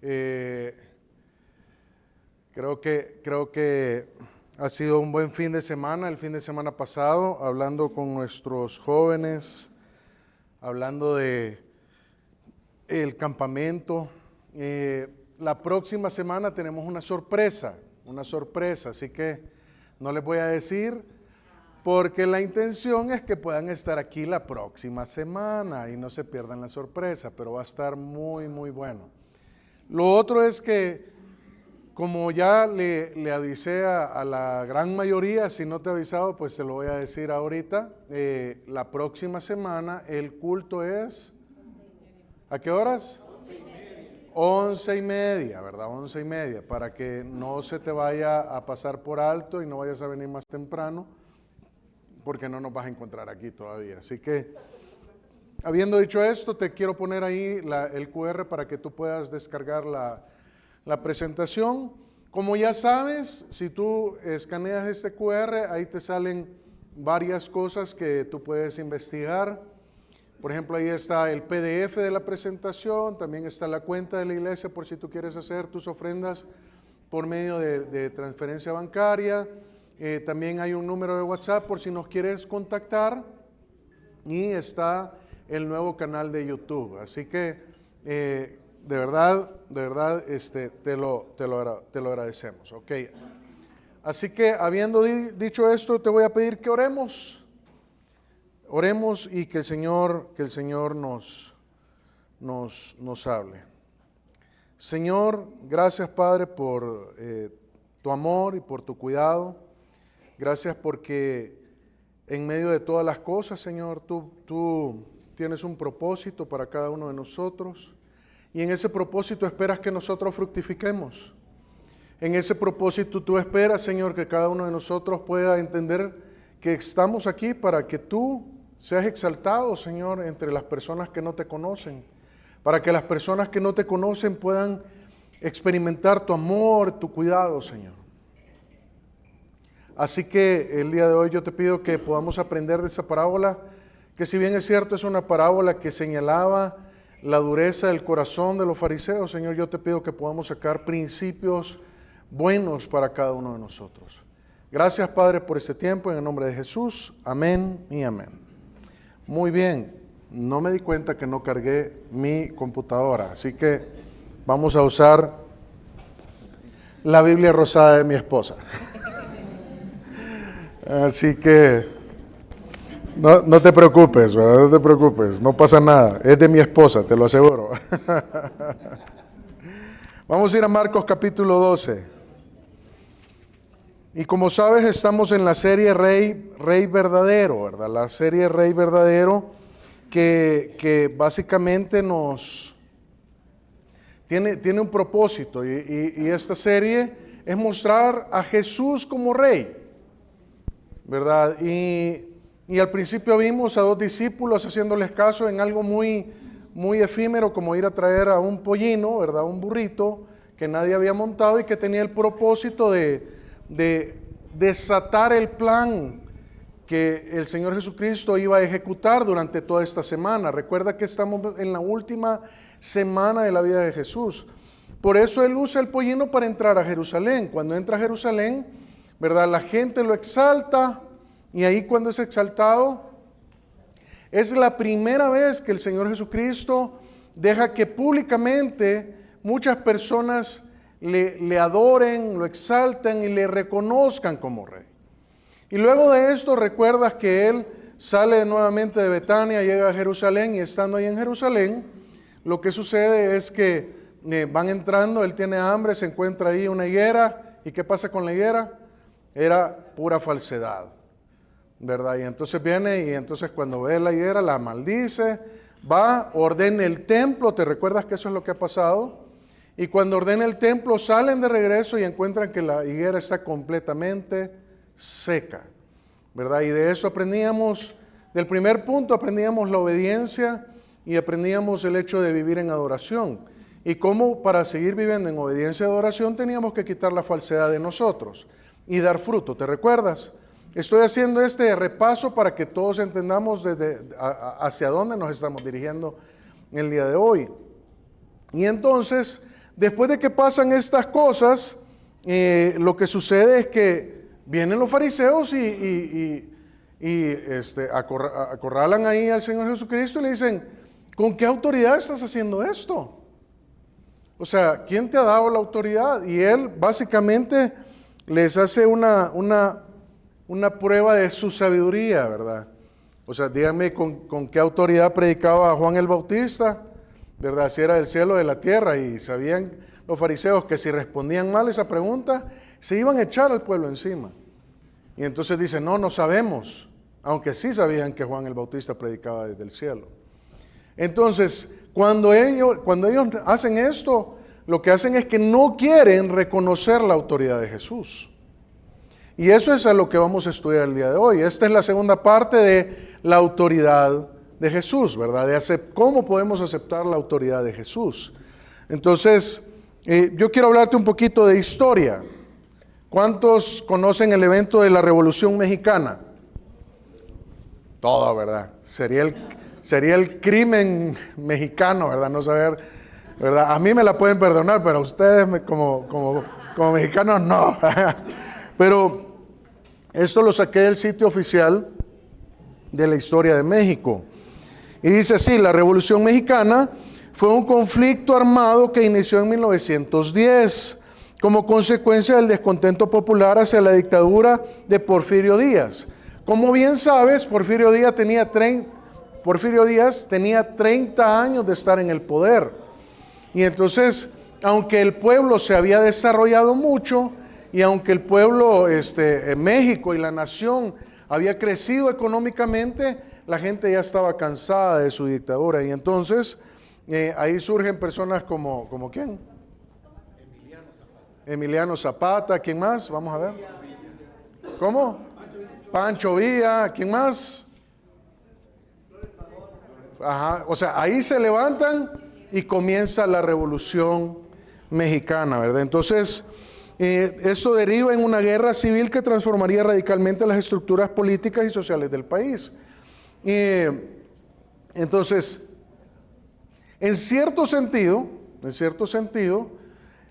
Eh, creo que ha sido un buen fin de semana, el fin de semana pasado, hablando con nuestros jóvenes, hablando de el campamento. La próxima semana tenemos una sorpresa, así que no les voy a decir, porque la intención es que puedan estar aquí la próxima semana y no se pierdan la sorpresa, pero va a estar muy, muy bueno. Lo otro es que, como ya le avisé a la gran mayoría, si no te he avisado, pues te lo voy a decir ahorita, la próxima semana el culto es, ¿a qué horas? 11:30, ¿verdad? 11:30, para que no se te vaya a pasar por alto y no vayas a venir más temprano, porque no nos vas a encontrar aquí todavía. Así que, habiendo dicho esto, te quiero poner ahí el QR para que tú puedas descargar la presentación. Como ya sabes, si tú escaneas este QR, ahí te salen varias cosas que tú puedes investigar. Por ejemplo, ahí está el PDF de la presentación, también está la cuenta de la iglesia por si tú quieres hacer tus ofrendas por medio de transferencia bancaria. También hay un número de WhatsApp por si nos quieres contactar, y está el nuevo canal de YouTube. Así que de verdad, te lo agradecemos. Ok. Así que, habiendo dicho esto, te voy a pedir que oremos. Oremos y que el Señor nos hable. Señor, gracias, Padre, por tu amor y por tu cuidado. Gracias porque en medio de todas las cosas, Señor, tú tienes un propósito para cada uno de nosotros, y en ese propósito esperas que nosotros fructifiquemos. En ese propósito tú esperas, Señor, que cada uno de nosotros pueda entender que estamos aquí para que tú seas exaltado, Señor, entre las personas que no te conocen, para que las personas que no te conocen puedan experimentar tu amor, tu cuidado, Señor. Así que el día de hoy yo te pido que podamos aprender de esa parábola, que si bien es cierto es una parábola que señalaba la dureza del corazón de los fariseos, Señor, yo te pido que podamos sacar principios buenos para cada uno de nosotros. Gracias, Padre, por este tiempo, en el nombre de Jesús. Amén y amén. Muy bien, no me di cuenta que no cargué mi computadora, así que vamos a usar la Biblia rosada de mi esposa. Así que no te preocupes, ¿verdad? No te preocupes, no pasa nada, es de mi esposa, te lo aseguro. Vamos a ir a Marcos capítulo 12. Y como sabes, estamos en la serie Rey Verdadero, ¿verdad? La serie Rey Verdadero que básicamente tiene un propósito, y esta serie es mostrar a Jesús como Rey, ¿verdad? Y al principio vimos a dos discípulos haciéndoles caso en algo muy, muy efímero, como ir a traer a un pollino, ¿verdad? Un burrito que nadie había montado y que tenía el propósito de desatar el plan que el Señor Jesucristo iba a ejecutar durante toda esta semana. Recuerda que estamos en la última semana de la vida de Jesús. Por eso Él usa el pollino para entrar a Jerusalén. Cuando entra a Jerusalén, ¿verdad? La gente lo exalta, y ahí, cuando es exaltado, es la primera vez que el Señor Jesucristo deja que públicamente muchas personas le adoren, lo exalten y le reconozcan como Rey. Y luego de esto, recuerdas que Él sale nuevamente de Betania, llega a Jerusalén, y estando ahí en Jerusalén, lo que sucede es que van entrando, Él tiene hambre, se encuentra ahí una higuera, ¿y qué pasa con la higuera? Era pura falsedad, ¿verdad? Y entonces viene, y entonces cuando ve la higuera la maldice, va, ordena el templo, ¿te recuerdas que eso es lo que ha pasado? Y cuando ordena el templo, salen de regreso y encuentran que la higuera está completamente seca, ¿verdad? Y de eso aprendíamos, del primer punto aprendíamos la obediencia, y aprendíamos el hecho de vivir en adoración, y cómo para seguir viviendo en obediencia y adoración teníamos que quitar la falsedad de nosotros y dar fruto. ¿Te recuerdas? Estoy haciendo este repaso para que todos entendamos hacia dónde nos estamos dirigiendo el día de hoy. Y entonces, después de que pasan estas cosas, lo que sucede es que vienen los fariseos y acorralan ahí al Señor Jesucristo y le dicen, ¿con qué autoridad estás haciendo esto? O sea, ¿quién te ha dado la autoridad? Y él básicamente les hace una prueba de su sabiduría, ¿verdad? O sea, díganme con qué autoridad predicaba Juan el Bautista, ¿verdad? Si era del cielo o de la tierra, y sabían los fariseos que si respondían mal esa pregunta, se iban a echar al pueblo encima. Y entonces dicen, no sabemos, aunque sí sabían que Juan el Bautista predicaba desde el cielo. Entonces, cuando ellos hacen esto, lo que hacen es que no quieren reconocer la autoridad de Jesús. Y eso es a lo que vamos a estudiar el día de hoy. Esta es la segunda parte de la autoridad de Jesús, ¿verdad? ¿Cómo podemos aceptar la autoridad de Jesús? Entonces, yo quiero hablarte un poquito de historia. ¿Cuántos conocen el evento de la Revolución Mexicana? Todo, ¿verdad? Sería el crimen mexicano, ¿verdad? No saber, ¿verdad? A mí me la pueden perdonar, pero a ustedes como mexicanos no. Pero esto lo saqué del sitio oficial de la historia de México. Y dice así, la Revolución Mexicana fue un conflicto armado que inició en 1910 como consecuencia del descontento popular hacia la dictadura de Porfirio Díaz. Como bien sabes, Porfirio Díaz tenía 30 años de estar en el poder. Y entonces, aunque el pueblo se había desarrollado mucho, y aunque el pueblo, México y la nación había crecido económicamente, la gente ya estaba cansada de su dictadura. Y entonces, ahí surgen personas como ¿quién? Emiliano Zapata. ¿Quién más? Vamos a ver. ¿Cómo? Pancho Villa. ¿Quién más? Ajá. O sea, ahí se levantan y comienza la Revolución Mexicana, ¿verdad? Entonces, esto deriva en una guerra civil que transformaría radicalmente las estructuras políticas y sociales del país. Entonces, en cierto sentido,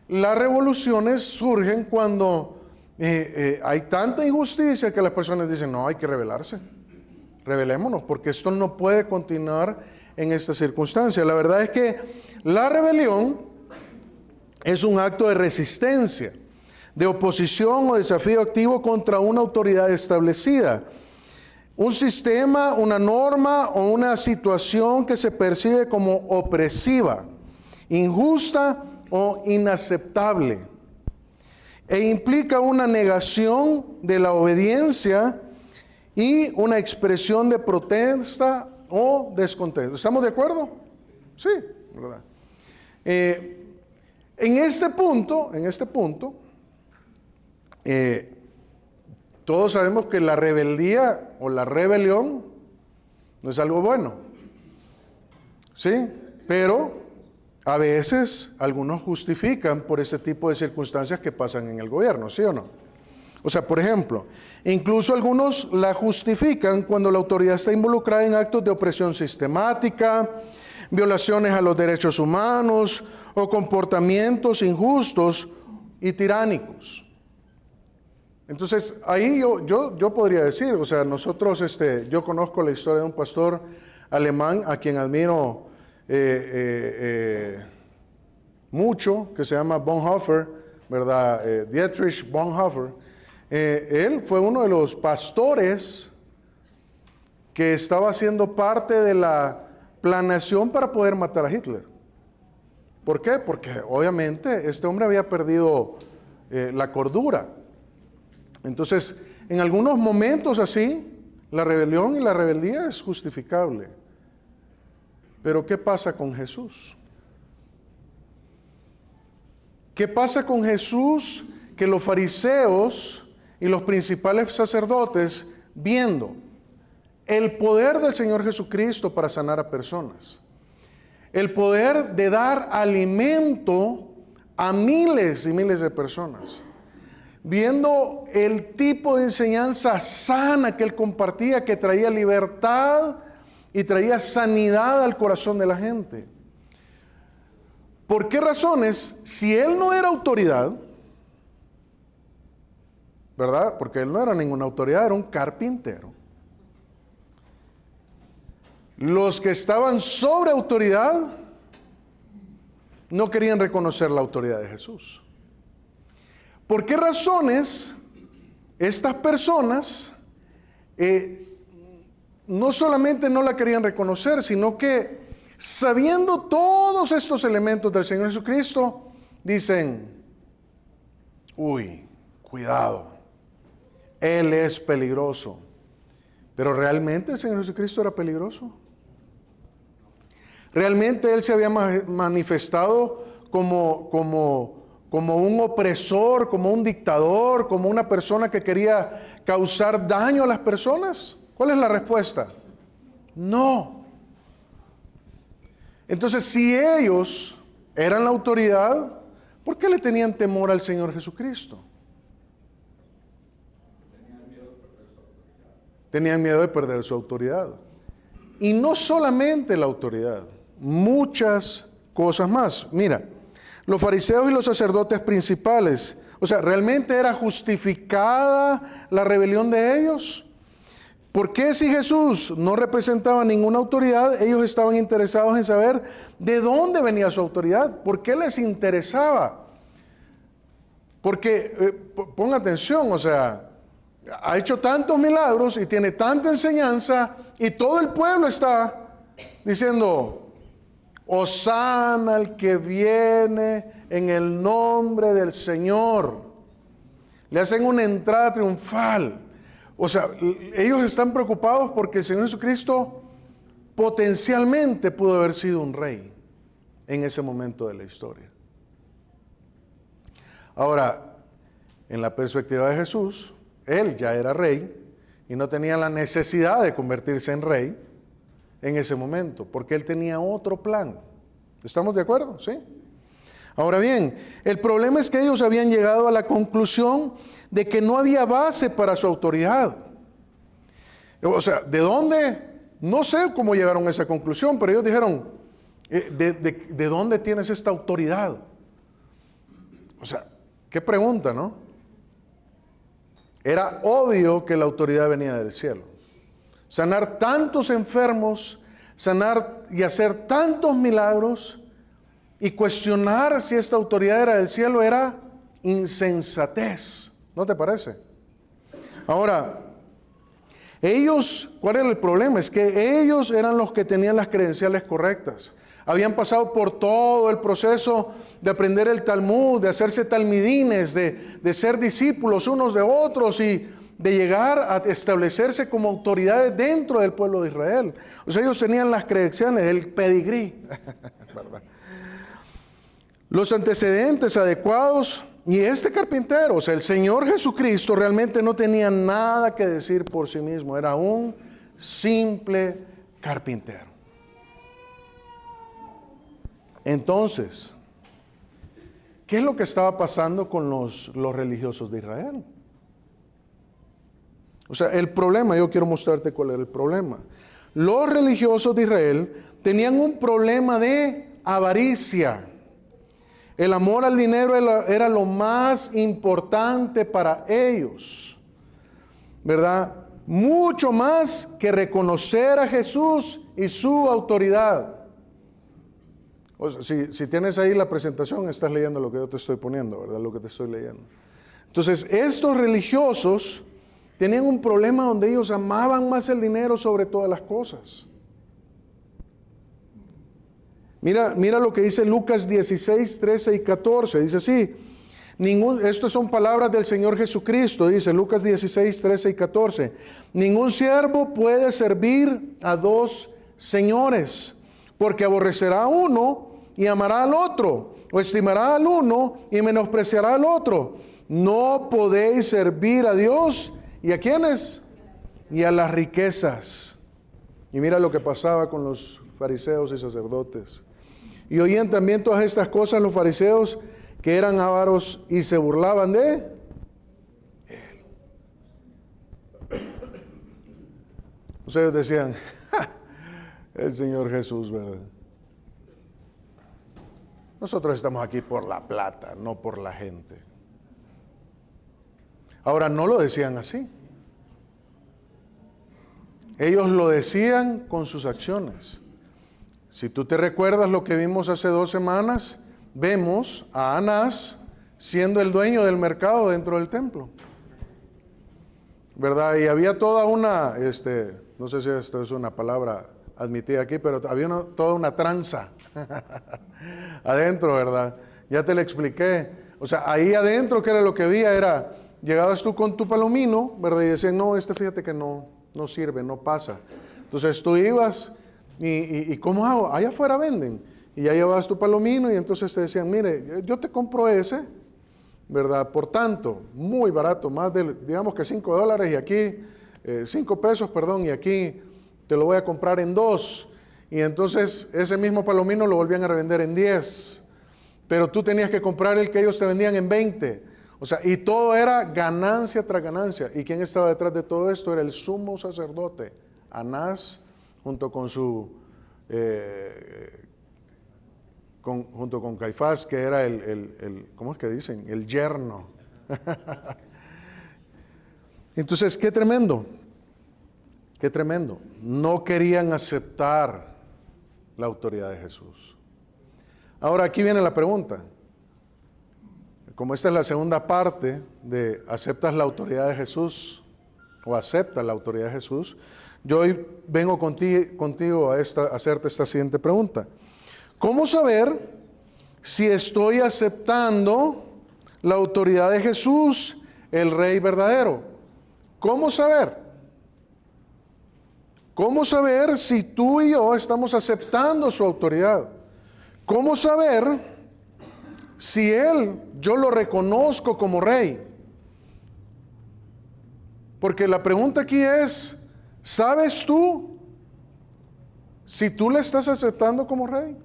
las revoluciones surgen cuando hay tanta injusticia que las personas dicen, no, hay que rebelarse, rebelémonos, porque esto no puede continuar en esta circunstancia. La verdad es que la rebelión es un acto de resistencia, de oposición o desafío activo contra una autoridad establecida, un sistema, una norma o una situación que se percibe como opresiva, injusta o inaceptable, e implica una negación de la obediencia y una expresión de protesta o descontento. ¿Estamos de acuerdo? Sí, ¿verdad? En este punto, todos sabemos que la rebeldía o la rebelión no es algo bueno, ¿sí? Pero a veces algunos justifican por ese tipo de circunstancias que pasan en el gobierno, ¿sí o no? O sea, por ejemplo, incluso algunos la justifican cuando la autoridad está involucrada en actos de opresión sistemática, violaciones a los derechos humanos o comportamientos injustos y tiránicos. Entonces, ahí yo podría decir, o sea, nosotros, yo conozco la historia de un pastor alemán a quien admiro mucho, que se llama Bonhoeffer, ¿verdad? Dietrich Bonhoeffer. Él fue uno de los pastores que estaba haciendo parte de la planeación para poder matar a Hitler. ¿Por qué? Porque obviamente este hombre había perdido la cordura. Entonces, en algunos momentos así, la rebelión y la rebeldía es justificable. Pero ¿qué pasa con Jesús? ¿Qué pasa con Jesús que los fariseos y los principales sacerdotes, viendo el poder del Señor Jesucristo para sanar a personas, el poder de dar alimento a miles y miles de personas, viendo el tipo de enseñanza sana que él compartía, que traía libertad y traía sanidad al corazón de la gente, ¿Por qué razones? Si él no era autoridad, ¿verdad? Porque él no era ninguna autoridad, era un carpintero. Los que estaban sobre autoridad no querían reconocer la autoridad de Jesús. ¿Por qué razones estas personas no solamente no la querían reconocer, sino que sabiendo todos estos elementos del Señor Jesucristo, dicen, uy, cuidado, Él es peligroso? Pero ¿realmente el Señor Jesucristo era peligroso? ¿Realmente Él se había manifestado como un opresor, como un dictador, como una persona que quería causar daño a las personas? ¿Cuál es la respuesta? No. Entonces, si ellos eran la autoridad, ¿por qué le tenían temor al Señor Jesucristo? Tenían miedo de perder su autoridad. Y no solamente la autoridad, muchas cosas más. Mira, los fariseos y los sacerdotes principales, o sea, ¿realmente era justificada la rebelión de ellos? ¿Por qué si Jesús no representaba ninguna autoridad, ellos estaban interesados en saber de dónde venía su autoridad? ¿Por qué les interesaba? Porque, ponga atención, o sea, ha hecho tantos milagros y tiene tanta enseñanza y todo el pueblo está diciendo, Hosana al que viene en el nombre del Señor. Le hacen una entrada triunfal. O sea, ellos están preocupados porque el Señor Jesucristo potencialmente pudo haber sido un rey en ese momento de la historia. Ahora, en la perspectiva de Jesús, Él ya era rey y no tenía la necesidad de convertirse en rey en ese momento, porque Él tenía otro plan. ¿Estamos de acuerdo? ¿Sí? Ahora bien, el problema es que ellos habían llegado a la conclusión de que no había base para su autoridad. O sea, ¿de dónde? No sé cómo llegaron a esa conclusión, pero ellos dijeron, ¿de dónde tienes esta autoridad? O sea, qué pregunta, ¿no? Era obvio que la autoridad venía del cielo. Sanar tantos enfermos, sanar y hacer tantos milagros y cuestionar si esta autoridad era del cielo era insensatez. ¿No te parece? Ahora, ellos, ¿cuál era el problema? Es que ellos eran los que tenían las credenciales correctas. Habían pasado por todo el proceso de aprender el Talmud, de hacerse talmidines, de ser discípulos unos de otros y de llegar a establecerse como autoridades dentro del pueblo de Israel. O sea, ellos tenían las credenciales, el pedigrí, ¿verdad? Los antecedentes adecuados. Y este carpintero, o sea, el Señor Jesucristo realmente no tenía nada que decir por sí mismo. Era un simple carpintero. Entonces, ¿qué es lo que estaba pasando con los religiosos de Israel? O sea, el problema, yo quiero mostrarte cuál era el problema. Los religiosos de Israel tenían un problema de avaricia. El amor al dinero era lo más importante para ellos, ¿verdad? Mucho más que reconocer a Jesús y su autoridad. O sea, si tienes ahí la presentación, estás leyendo lo que yo te estoy poniendo, ¿verdad? Lo que te estoy leyendo. Entonces, estos religiosos tenían un problema donde ellos amaban más el dinero sobre todas las cosas. Mira lo que dice Lucas 16, 13 y 14. Dice así, estas son palabras del Señor Jesucristo, dice Lucas 16, 13 y 14. Ningún siervo puede servir a dos señores, porque aborrecerá a uno y amará al otro, o estimará al uno y menospreciará al otro. No podéis servir a Dios y ¿a quiénes? Y a las riquezas. Y mira lo que pasaba con los fariseos y sacerdotes. Y oían también todas estas cosas los fariseos, que eran ávaros y se burlaban de él. Ellos decían, el Señor Jesús, ¿verdad? nosotros estamos aquí por la plata, no por la gente. Ahora, no lo decían así. Ellos lo decían con sus acciones. Si tú te recuerdas lo que vimos hace 2 semanas, vemos a Anás siendo el dueño del mercado dentro del templo, ¿verdad? Y había toda una, no sé si esto es una palabra admitida aquí, pero había toda una tranza adentro, ¿verdad? Ya te lo expliqué. O sea, ahí adentro, ¿qué era lo que había? Era, llegabas tú con tu palomino, ¿verdad? Y decían, no, fíjate que no sirve, no pasa. Entonces tú ibas y ¿cómo hago? Allá afuera venden. Y ya llevabas tu palomino y entonces te decían, mire, yo te compro ese, ¿verdad? Por tanto, muy barato, más de, digamos que $5 y aquí, 5 pesos, perdón, y aquí te lo voy a comprar en 2. Y entonces ese mismo palomino lo volvían a revender en 10. Pero tú tenías que comprar el que ellos te vendían en 20. O sea, y todo era ganancia tras ganancia. ¿Y quién estaba detrás de todo esto? Era el sumo sacerdote, Anás, junto con junto con Caifás, que era ¿cómo es que dicen? El yerno. Entonces, qué tremendo. Qué tremendo. No querían aceptar la autoridad de Jesús. Ahora, aquí viene la pregunta. Como esta es la segunda parte de ¿aceptas la autoridad de Jesús? O aceptas la autoridad de Jesús. Yo hoy vengo contigo a hacerte esta siguiente pregunta. ¿Cómo saber si estoy aceptando la autoridad de Jesús, el Rey verdadero? ¿Cómo saber? ¿Cómo saber si tú y yo estamos aceptando su autoridad? ¿Cómo saber si yo lo reconozco como Rey? Porque la pregunta aquí es, ¿sabes tú si tú le estás aceptando como Rey?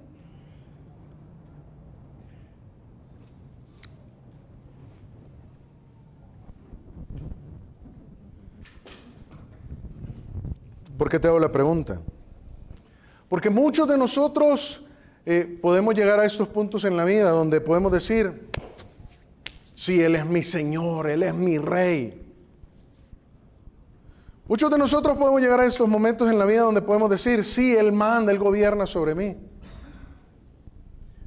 ¿Por qué te hago la pregunta? Porque muchos de nosotros podemos llegar a estos puntos en la vida donde podemos decir, sí, Él es mi Señor, Él es mi Rey. Muchos de nosotros podemos llegar a estos momentos en la vida donde podemos decir, sí, Él manda, Él gobierna sobre mí.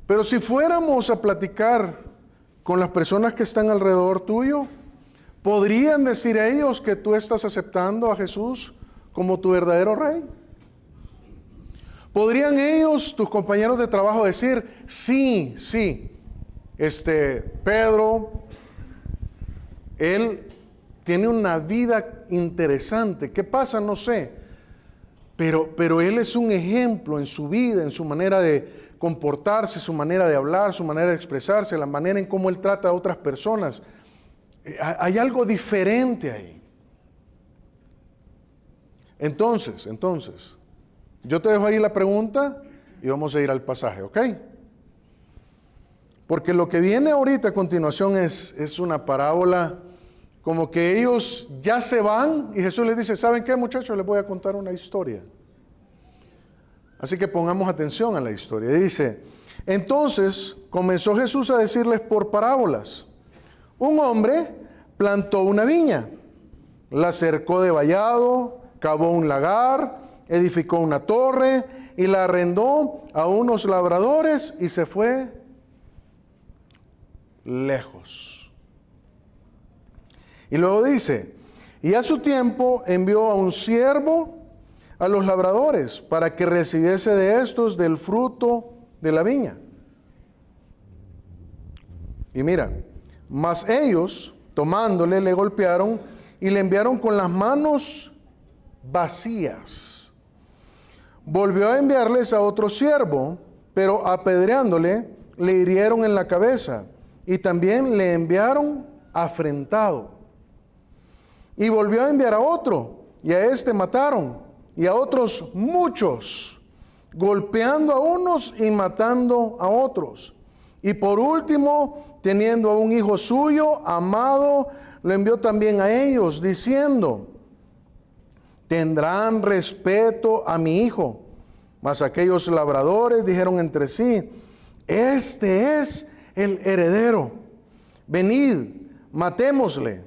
Pero si fuéramos a platicar con las personas que están alrededor tuyo, ¿podrían decir ellos que tú estás aceptando a Jesús como tu verdadero Rey? ¿Podrían ellos, tus compañeros de trabajo, decir, sí, Pedro, él tiene una vida interesante? ¿Qué pasa? No sé. Pero él es un ejemplo en su vida, en su manera de comportarse, su manera de hablar, su manera de expresarse, la manera en cómo él trata a otras personas. Hay algo diferente ahí. Entonces, yo te dejo ahí la pregunta y vamos a ir al pasaje, ¿ok? Porque lo que viene ahorita a continuación es una parábola, como que ellos ya se van y Jesús les dice, ¿saben qué, muchachos? Les voy a contar una historia. Así que pongamos atención a la historia. Dice, entonces comenzó Jesús a decirles por parábolas. Un hombre plantó una viña, la cercó de vallado, cavó un lagar, edificó una torre y la arrendó a unos labradores y se fue lejos. Y luego dice, y a su tiempo envió a un siervo a los labradores para que recibiese de estos del fruto de la viña. Y mira, mas ellos, tomándole, le golpearon y le enviaron con las manos vacías. Volvió a enviarles a otro siervo, pero apedreándole, le hirieron en la cabeza y también le enviaron afrentado. Y volvió a enviar a otro, y a este mataron, y a otros muchos, golpeando a unos y matando a otros. Y por último, teniendo a un hijo suyo, amado, lo envió también a ellos, diciendo, tendrán respeto a mi hijo. Mas aquellos labradores dijeron entre sí, Este es el heredero. Venid, matémosle,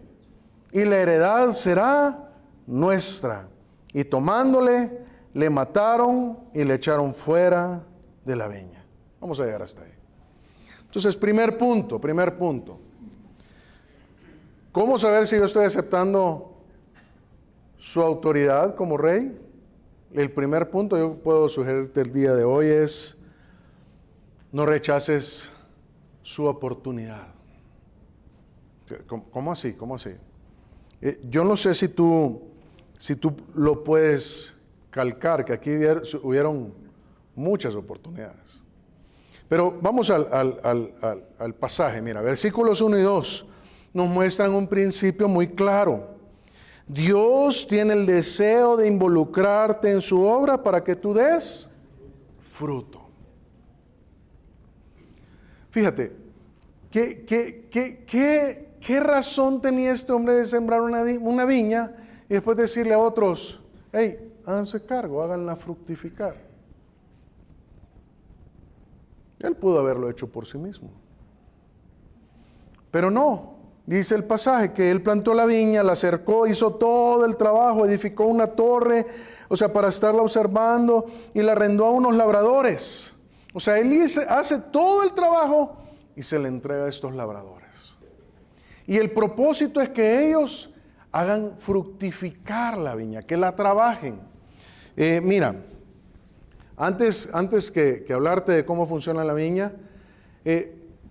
y la heredad será nuestra. Y tomándole, le mataron y le echaron fuera de la viña. Vamos a llegar hasta ahí. Entonces, primer punto. ¿Cómo saber si yo estoy aceptando su autoridad como rey? El primer punto yo puedo sugerirte el día de hoy es: no rechaces su oportunidad. ¿Cómo así? Yo no sé si tú lo puedes calcar, que aquí hubieron muchas oportunidades. Pero vamos al pasaje. Mira, versículos 1 y 2 nos muestran un principio muy claro. Dios tiene el deseo de involucrarte en su obra para que tú des fruto. Fíjate, ¿qué razón tenía este hombre de sembrar una viña y después decirle a otros: hey, háganse cargo, háganla fructificar? Él pudo haberlo hecho por sí mismo. Pero no, dice el pasaje que él plantó la viña, la cercó, hizo todo el trabajo, edificó una torre, para estarla observando, y la arrendó a unos labradores. Él hace todo el trabajo y se le entrega a estos labradores. Y el propósito es que ellos hagan fructificar la viña, que la trabajen. Mira, antes que hablarte de cómo funciona la viña,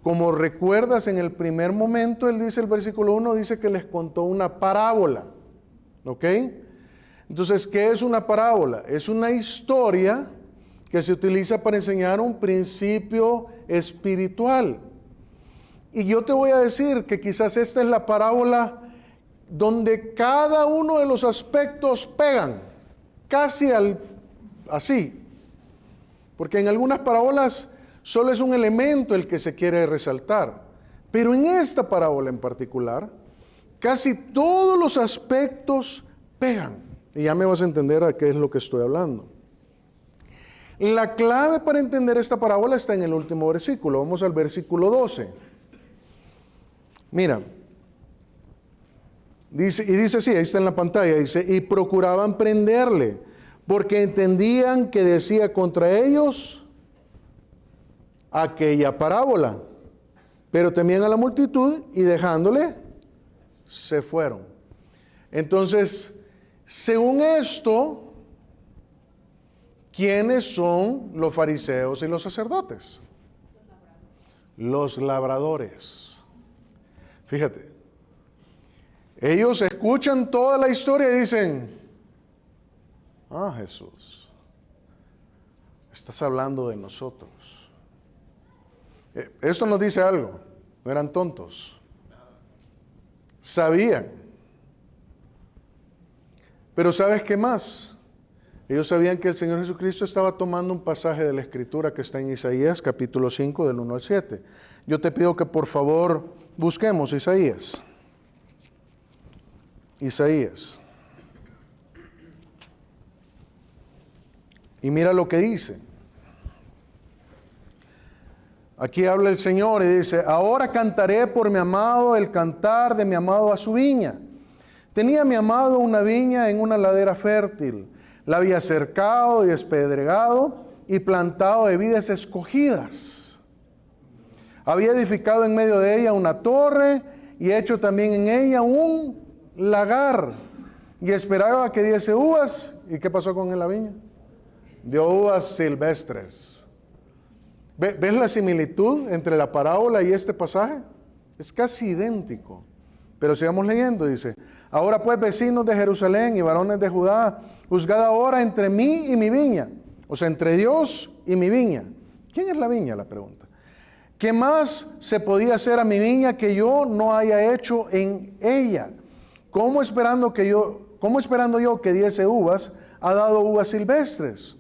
como recuerdas, en el primer momento, él dice, el versículo 1, dice que les contó una parábola. ¿Ok? Entonces, ¿qué es una parábola? Es una historia que se utiliza para enseñar un principio espiritual. Y yo te voy a decir que quizás esta es la parábola donde cada uno de los aspectos pegan, casi así. Porque en algunas parábolas solo es un elemento el que se quiere resaltar. Pero en esta parábola en particular, casi todos los aspectos pegan. Y ya me vas a entender a qué es lo que estoy hablando. La clave para entender esta parábola está en el último versículo. Vamos al versículo 12. Mira, dice así, ahí está en la pantalla, dice: y procuraban prenderle, porque entendían que decía contra ellos aquella parábola, pero temían a la multitud y dejándole, se fueron. Entonces, según esto, ¿quiénes son los fariseos y los sacerdotes? Los labradores. Fíjate, ellos escuchan toda la historia y dicen: ah, Jesús, estás hablando de nosotros. Esto nos dice algo, no eran tontos, sabían. Pero ¿sabes qué más? Ellos sabían que el Señor Jesucristo estaba tomando un pasaje de la Escritura que está en Isaías capítulo 5 del 1 al 7. Yo te pido que por favor busquemos Isaías. Y mira lo que dice. Aquí habla el Señor y dice: ahora cantaré por mi amado el cantar de mi amado a su viña. Tenía mi amado una viña en una ladera fértil. La había cercado y despedregado y plantado de vides escogidas. Había edificado en medio de ella una torre y hecho también en ella un lagar. Y esperaba que diese uvas. ¿Y qué pasó con la viña? Dio uvas silvestres. ¿Ves la similitud entre la parábola y este pasaje? Es casi idéntico. Pero sigamos leyendo, dice: ahora pues, vecinos de Jerusalén y varones de Judá, juzgad ahora entre mí y mi viña. Entre Dios y mi viña. ¿Quién es la viña? La pregunta. ¿Qué más se podía hacer a mi viña que yo no haya hecho en ella? ¿Cómo esperando yo que diese uvas, ha dado uvas silvestres?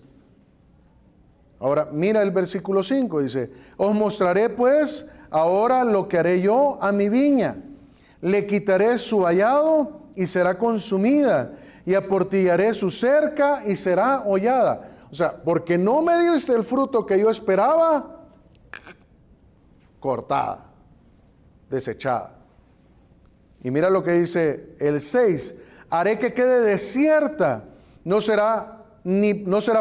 Ahora, mira el versículo 5, dice: os mostraré pues ahora lo que haré yo a mi viña. Le quitaré su vallado y será consumida, y aportillaré su cerca y será hollada. Porque no me diste el fruto que yo esperaba, cortada, desechada. Y mira lo que dice el 6, haré que quede desierta, no será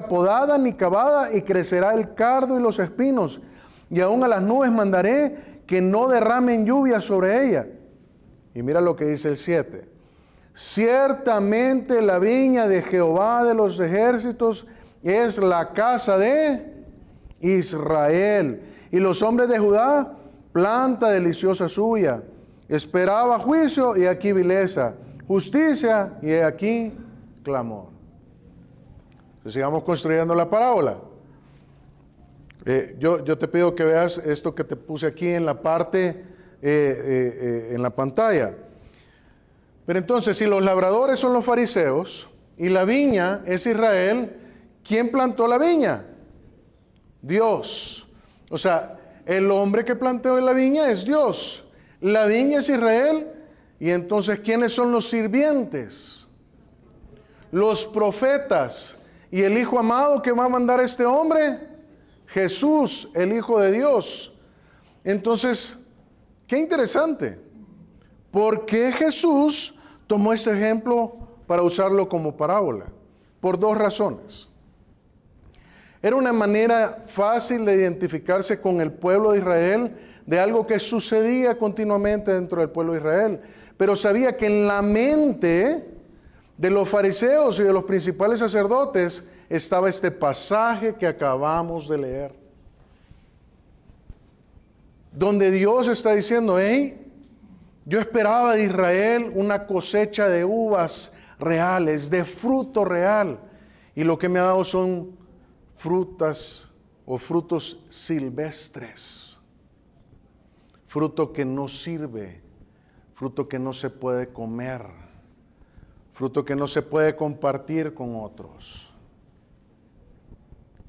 podada ni cavada, y crecerá el cardo y los espinos, y aún a las nubes mandaré que no derramen lluvia sobre ella. Y mira lo que dice el 7, ciertamente la viña de Jehová de los ejércitos es la casa de Israel, y los hombres de Judá, planta deliciosa suya. Esperaba juicio y aquí vileza, justicia y aquí clamor. Entonces, sigamos construyendo la parábola. Yo te pido que veas esto que te puse aquí en la parte, en la pantalla. Pero entonces, si los labradores son los fariseos y la viña es Israel, ¿quién plantó la viña? Dios. O sea, el hombre que plantó la viña es Dios. La viña es Israel. Y entonces, ¿quiénes son los sirvientes? Los profetas. ¿Y el Hijo amado que va a mandar a este hombre? Jesús, el Hijo de Dios. Entonces, qué interesante. ¿Por qué Jesús tomó este ejemplo para usarlo como parábola? Por dos razones. Era una manera fácil de identificarse con el pueblo de Israel, de algo que sucedía continuamente dentro del pueblo de Israel. Pero sabía que en la mente de los fariseos y de los principales sacerdotes estaba este pasaje que acabamos de leer, donde Dios está diciendo, hey, yo esperaba de Israel una cosecha de uvas reales, de fruto real, y lo que me ha dado son frutas o frutos silvestres, fruto que no sirve, fruto que no se puede comer, fruto que no se puede compartir con otros.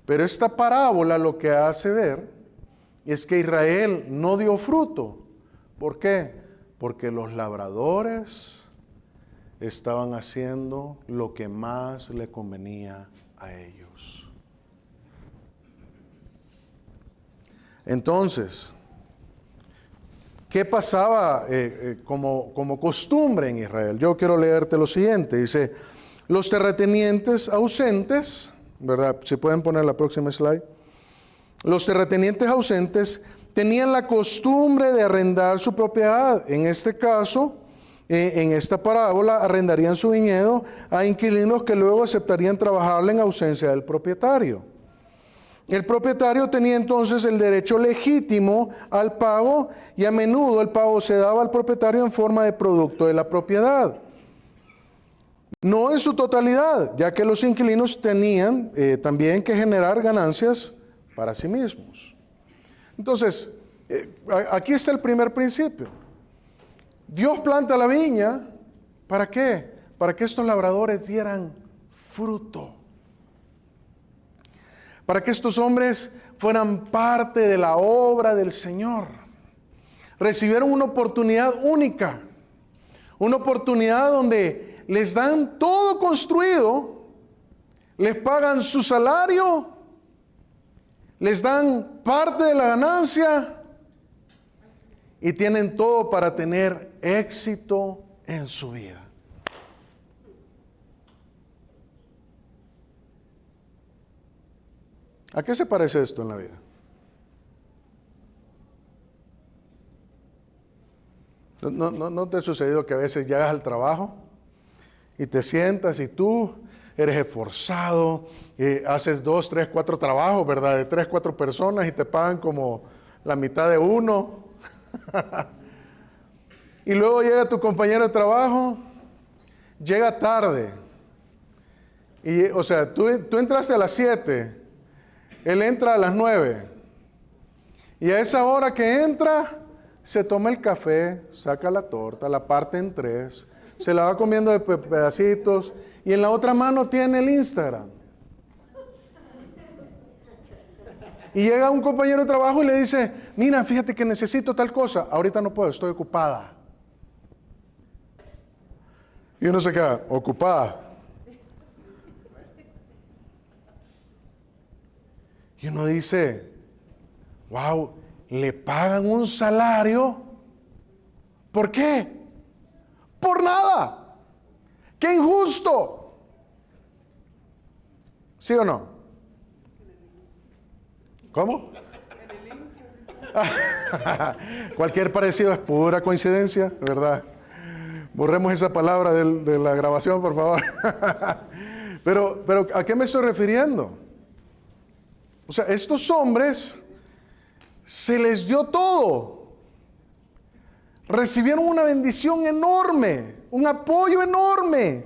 Pero esta parábola lo que hace ver es que Israel no dio fruto. ¿Por qué? Porque los labradores estaban haciendo lo que más le convenía a ellos. Entonces, ¿qué pasaba como costumbre en Israel? Yo quiero leerte lo siguiente. Dice, los terratenientes ausentes, ¿verdad? Si pueden poner la próxima slide. Los terratenientes ausentes tenían la costumbre de arrendar su propiedad. En este caso, en esta parábola, arrendarían su viñedo a inquilinos que luego aceptarían trabajarle en ausencia del propietario. El propietario tenía entonces el derecho legítimo al pago, y a menudo el pago se daba al propietario en forma de producto de la propiedad. No en su totalidad, ya que los inquilinos tenían también que generar ganancias para sí mismos. Entonces, aquí está el primer principio. Dios planta la viña, ¿para qué? Para que estos labradores dieran fruto. Para que estos hombres fueran parte de la obra del Señor. Recibieron una oportunidad única, una oportunidad donde les dan todo construido, les pagan su salario, les dan parte de la ganancia y tienen todo para tener éxito en su vida. ¿A qué se parece esto en la vida? ¿No te ha sucedido que a veces llegas al trabajo y te sientas y tú eres esforzado, haces 2, 3, 4 trabajos, ¿verdad? De 3, 4 personas y te pagan como la mitad de uno? Y luego llega tu compañero de trabajo, llega tarde. Y, o sea, tú entraste a las 7, él entra a las 9. Y a esa hora que entra, se toma el café, saca la torta, la parte en 3, se la va comiendo de pedacitos y en la otra mano tiene el Instagram. Y llega un compañero de trabajo y le dice, mira, fíjate que necesito tal cosa, ahorita no puedo, estoy ocupada. Y uno se queda, ocupada. Y uno dice, wow, le pagan un salario. ¿Por qué? Por nada. ¡Qué injusto! ¿Sí o no? ¿Cómo? Cualquier parecido es pura coincidencia, ¿verdad? Borremos esa palabra de la grabación, por favor. Pero ¿a qué me estoy refiriendo? O sea, estos hombres se les dio todo. Recibieron una bendición enorme, un apoyo enorme.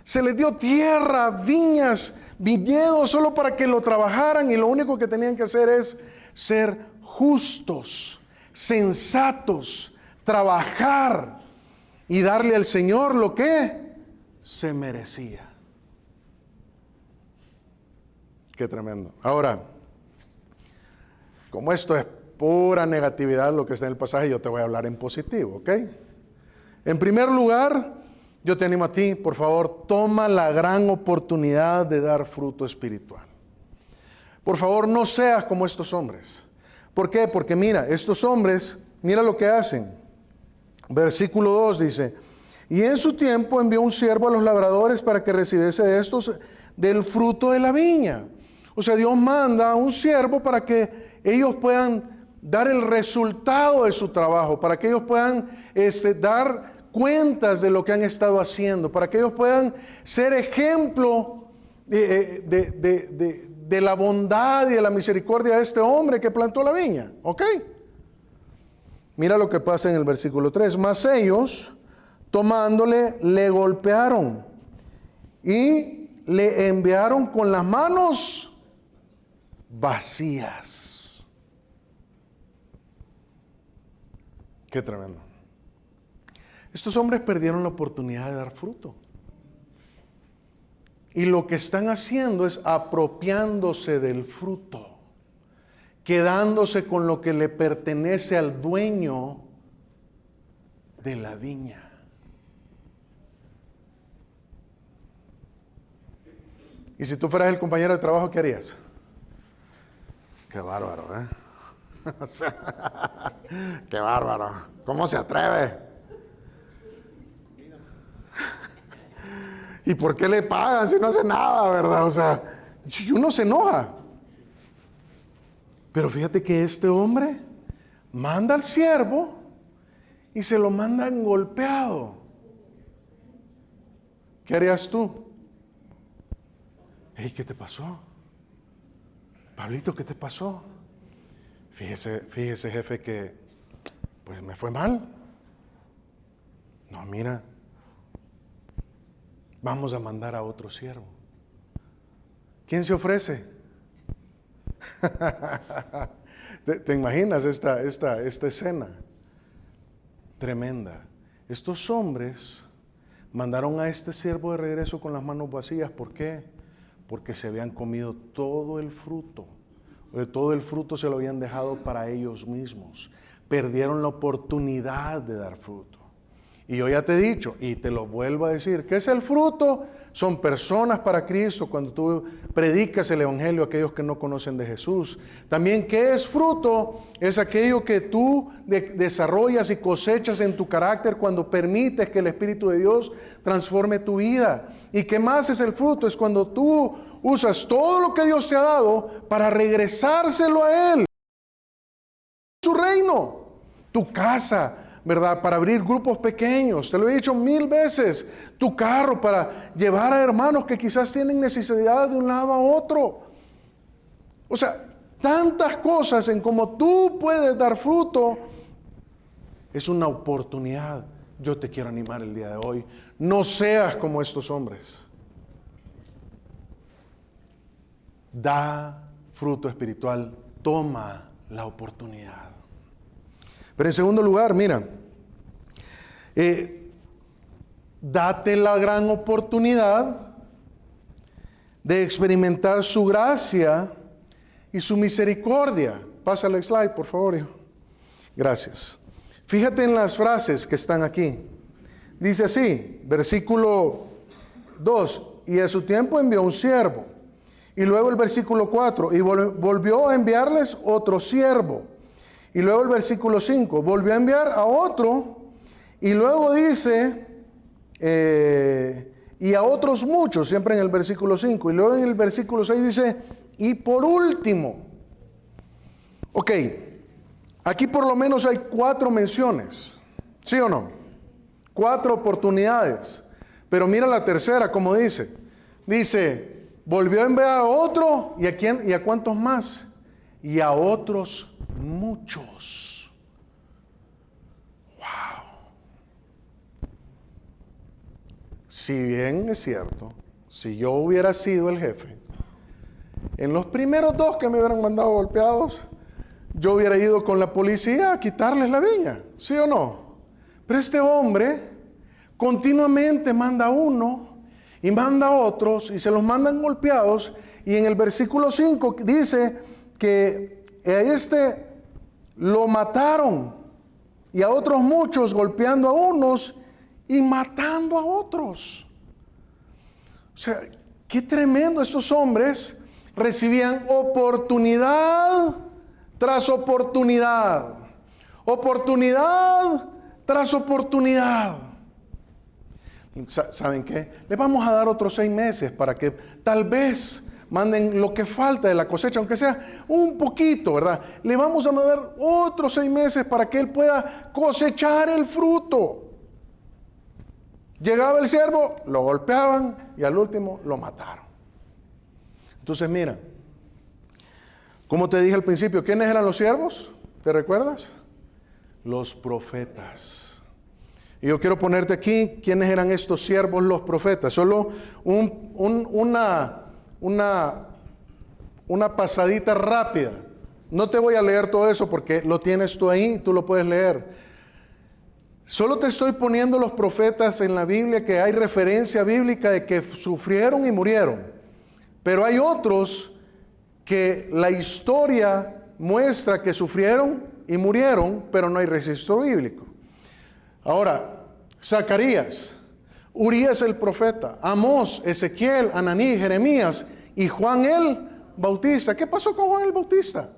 Se les dio tierra, viñas, viñedos, solo para que lo trabajaran, y lo único que tenían que hacer es ser justos, sensatos, trabajar y darle al Señor lo que se merecía. Qué tremendo. Ahora, como esto es pura negatividad lo que está en el pasaje, yo te voy a hablar en positivo, ¿ok? En primer lugar, yo te animo a ti, por favor, toma la gran oportunidad de dar fruto espiritual. Por favor, no seas como estos hombres. ¿Por qué? Porque mira, estos hombres, mira lo que hacen. Versículo 2 dice, y en su tiempo envió un siervo a los labradores para que recibiese de estos del fruto de la viña. O sea, Dios manda a un siervo para que ellos puedan dar el resultado de su trabajo, para que ellos puedan dar cuentas de lo que han estado haciendo, para que ellos puedan ser ejemplo de la bondad y de la misericordia de este hombre que plantó la viña. ¿Ok? Mira lo que pasa en el versículo 3. Mas ellos, tomándole, le golpearon y le enviaron con las manos vacías. Qué tremendo. Estos hombres perdieron la oportunidad de dar fruto. Y lo que están haciendo es apropiándose del fruto, quedándose con lo que le pertenece al dueño de la viña. Y si tú fueras el compañero de trabajo, ¿qué harías? Qué bárbaro, ¿eh? O sea, qué bárbaro. ¿Cómo se atreve? ¿Y por qué le pagan si no hace nada, verdad? O sea, y uno se enoja. Pero fíjate que este hombre manda al siervo y se lo mandan golpeado. ¿Qué harías tú? Hey, ¿qué te pasó? Pablito, ¿qué te pasó? Fíjese, jefe, que pues me fue mal. No, mira, vamos a mandar a otro siervo. ¿Quién se ofrece? ¿Te imaginas esta escena? Tremenda. Estos hombres mandaron a este siervo de regreso con las manos vacías. ¿Por qué? Porque se habían comido todo el fruto. Todo el fruto se lo habían dejado para ellos mismos. Perdieron la oportunidad de dar fruto. Y yo ya te he dicho, y te lo vuelvo a decir, ¿qué es el fruto? Son personas para Cristo cuando tú predicas el Evangelio a aquellos que no conocen de Jesús. También, ¿qué es fruto? Es aquello que tú desarrollas y cosechas en tu carácter cuando permites que el Espíritu de Dios transforme tu vida. ¿Y qué más es el fruto? Es cuando tú usas todo lo que Dios te ha dado para regresárselo a Él. Su reino, tu casa, ¿verdad? Para abrir grupos pequeños, te lo he dicho 1000 veces, tu carro para llevar a hermanos que quizás tienen necesidad de un lado a otro. O sea, tantas cosas en cómo tú puedes dar fruto, es una oportunidad. Yo te quiero animar el día de hoy, no seas como estos hombres. Da fruto espiritual, toma la oportunidad. Pero en segundo lugar, mira, date la gran oportunidad de experimentar su gracia y su misericordia. Pásale el slide, por favor, hijo. Gracias. Fíjate en las frases que están aquí. Dice así, versículo 2, y a su tiempo envió un siervo. Y luego el versículo 4, y volvió a enviarles otro siervo. Y luego el versículo 5, volvió a enviar a otro, y luego dice, y a otros muchos, siempre en el versículo 5, y luego en el versículo 6 dice, y por último. Ok, aquí por lo menos hay 4 menciones, ¿sí o no? 4 oportunidades, pero mira la tercera, como dice, volvió a enviar a otro, ¿y a quién? ¿Y a cuántos más? Y a otros muchos. Wow. Si bien es cierto, si yo hubiera sido el jefe, en los primeros 2 que me hubieran mandado golpeados, yo hubiera ido con la policía a quitarles la viña, ¿sí o no? Pero este hombre continuamente manda a uno y manda a otros y se los mandan golpeados, y en el versículo 5 dice que a este lo mataron y a otros muchos, golpeando a unos y matando a otros. O sea, qué tremendo. Estos hombres recibían oportunidad tras oportunidad, oportunidad tras oportunidad. ¿Saben qué? Les vamos a dar otros 6 meses para que tal vez manden lo que falta de la cosecha, aunque sea un poquito, ¿verdad? Le vamos a mandar otros 6 meses para que él pueda cosechar el fruto. Llegaba el siervo, lo golpeaban y al último lo mataron. Entonces mira, como te dije al principio, ¿quiénes eran los siervos? ¿Te recuerdas? Los profetas. Y yo quiero ponerte aquí quiénes eran estos siervos, los profetas. Solo una pasadita rápida. No te voy a leer todo eso porque lo tienes tú ahí y tú lo puedes leer. Solo te estoy poniendo los profetas en la Biblia, que hay referencia bíblica de que sufrieron y murieron. Pero hay otros que la historia muestra que sufrieron y murieron, pero no hay registro bíblico. Ahora, Zacarías, Urías el profeta, Amós, Ezequiel, Ananí, Jeremías y Juan el Bautista. ¿Qué pasó con Juan el Bautista?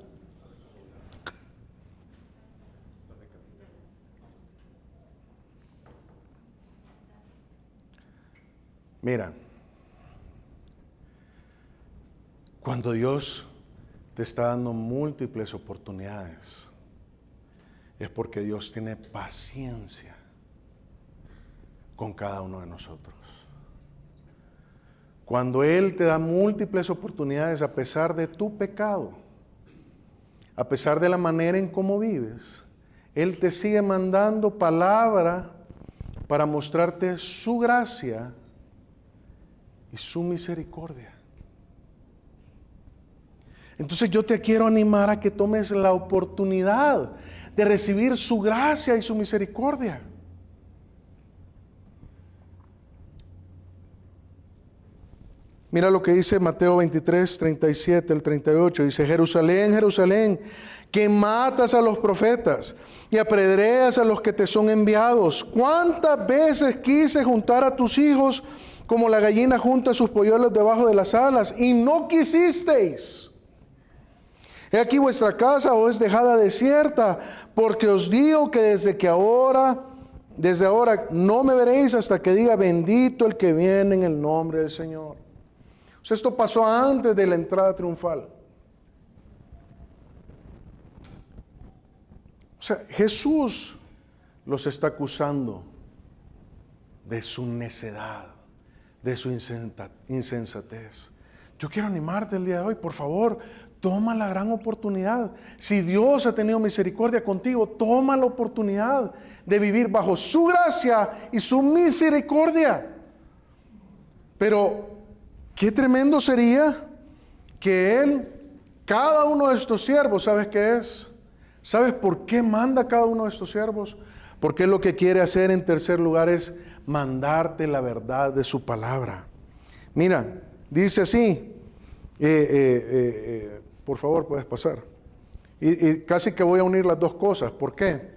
Mira, cuando Dios te está dando múltiples oportunidades, es porque Dios tiene paciencia con cada uno de nosotros. Cuando Él te da múltiples oportunidades a pesar de tu pecado, a pesar de la manera en cómo vives, Él te sigue mandando palabra para mostrarte su gracia y su misericordia. Entonces yo te quiero animar a que tomes la oportunidad de recibir su gracia y su misericordia. Mira lo que dice Mateo 23, 37, el 38. Dice, Jerusalén, Jerusalén, que matas a los profetas y apedreas a los que te son enviados. ¿Cuántas veces quise juntar a tus hijos como la gallina junta sus polluelos debajo de las alas, y no quisisteis? He aquí vuestra casa os es dejada desierta, porque os digo que desde ahora no me veréis hasta que diga bendito el que viene en el nombre del Señor. O sea, esto pasó antes de la entrada triunfal. O sea, Jesús los está acusando de su necedad, de su insensatez. Yo quiero animarte el día de hoy, por favor, toma la gran oportunidad. Si Dios ha tenido misericordia contigo, toma la oportunidad de vivir bajo su gracia y su misericordia. Pero qué tremendo sería que Él, cada uno de estos siervos, ¿sabes qué es? ¿Sabes por qué manda cada uno de estos siervos? Porque Él lo que quiere hacer en tercer lugar es mandarte la verdad de su palabra. Mira, dice así, por favor puedes pasar. Y casi que voy a unir las dos cosas. ¿Por qué?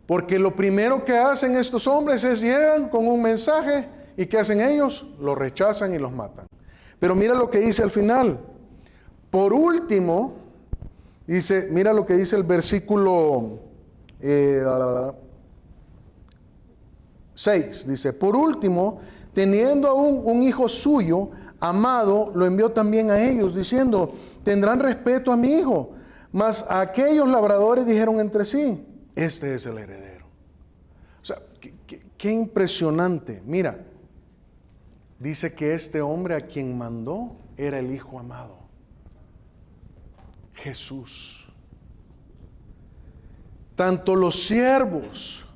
Porque lo primero que hacen estos hombres es llegan con un mensaje, y ¿qué hacen ellos? Lo rechazan y los matan. Pero mira lo que dice al final. Por último, Dice, mira lo que dice el versículo 6. Dice, por último, teniendo aún un hijo suyo, amado, lo envió también a ellos, diciendo, tendrán respeto a mi hijo. Mas aquellos labradores dijeron entre sí, este es el heredero. O sea, qué impresionante. Mira, dice que este hombre a quien mandó era el hijo amado, Jesús. Tanto los siervos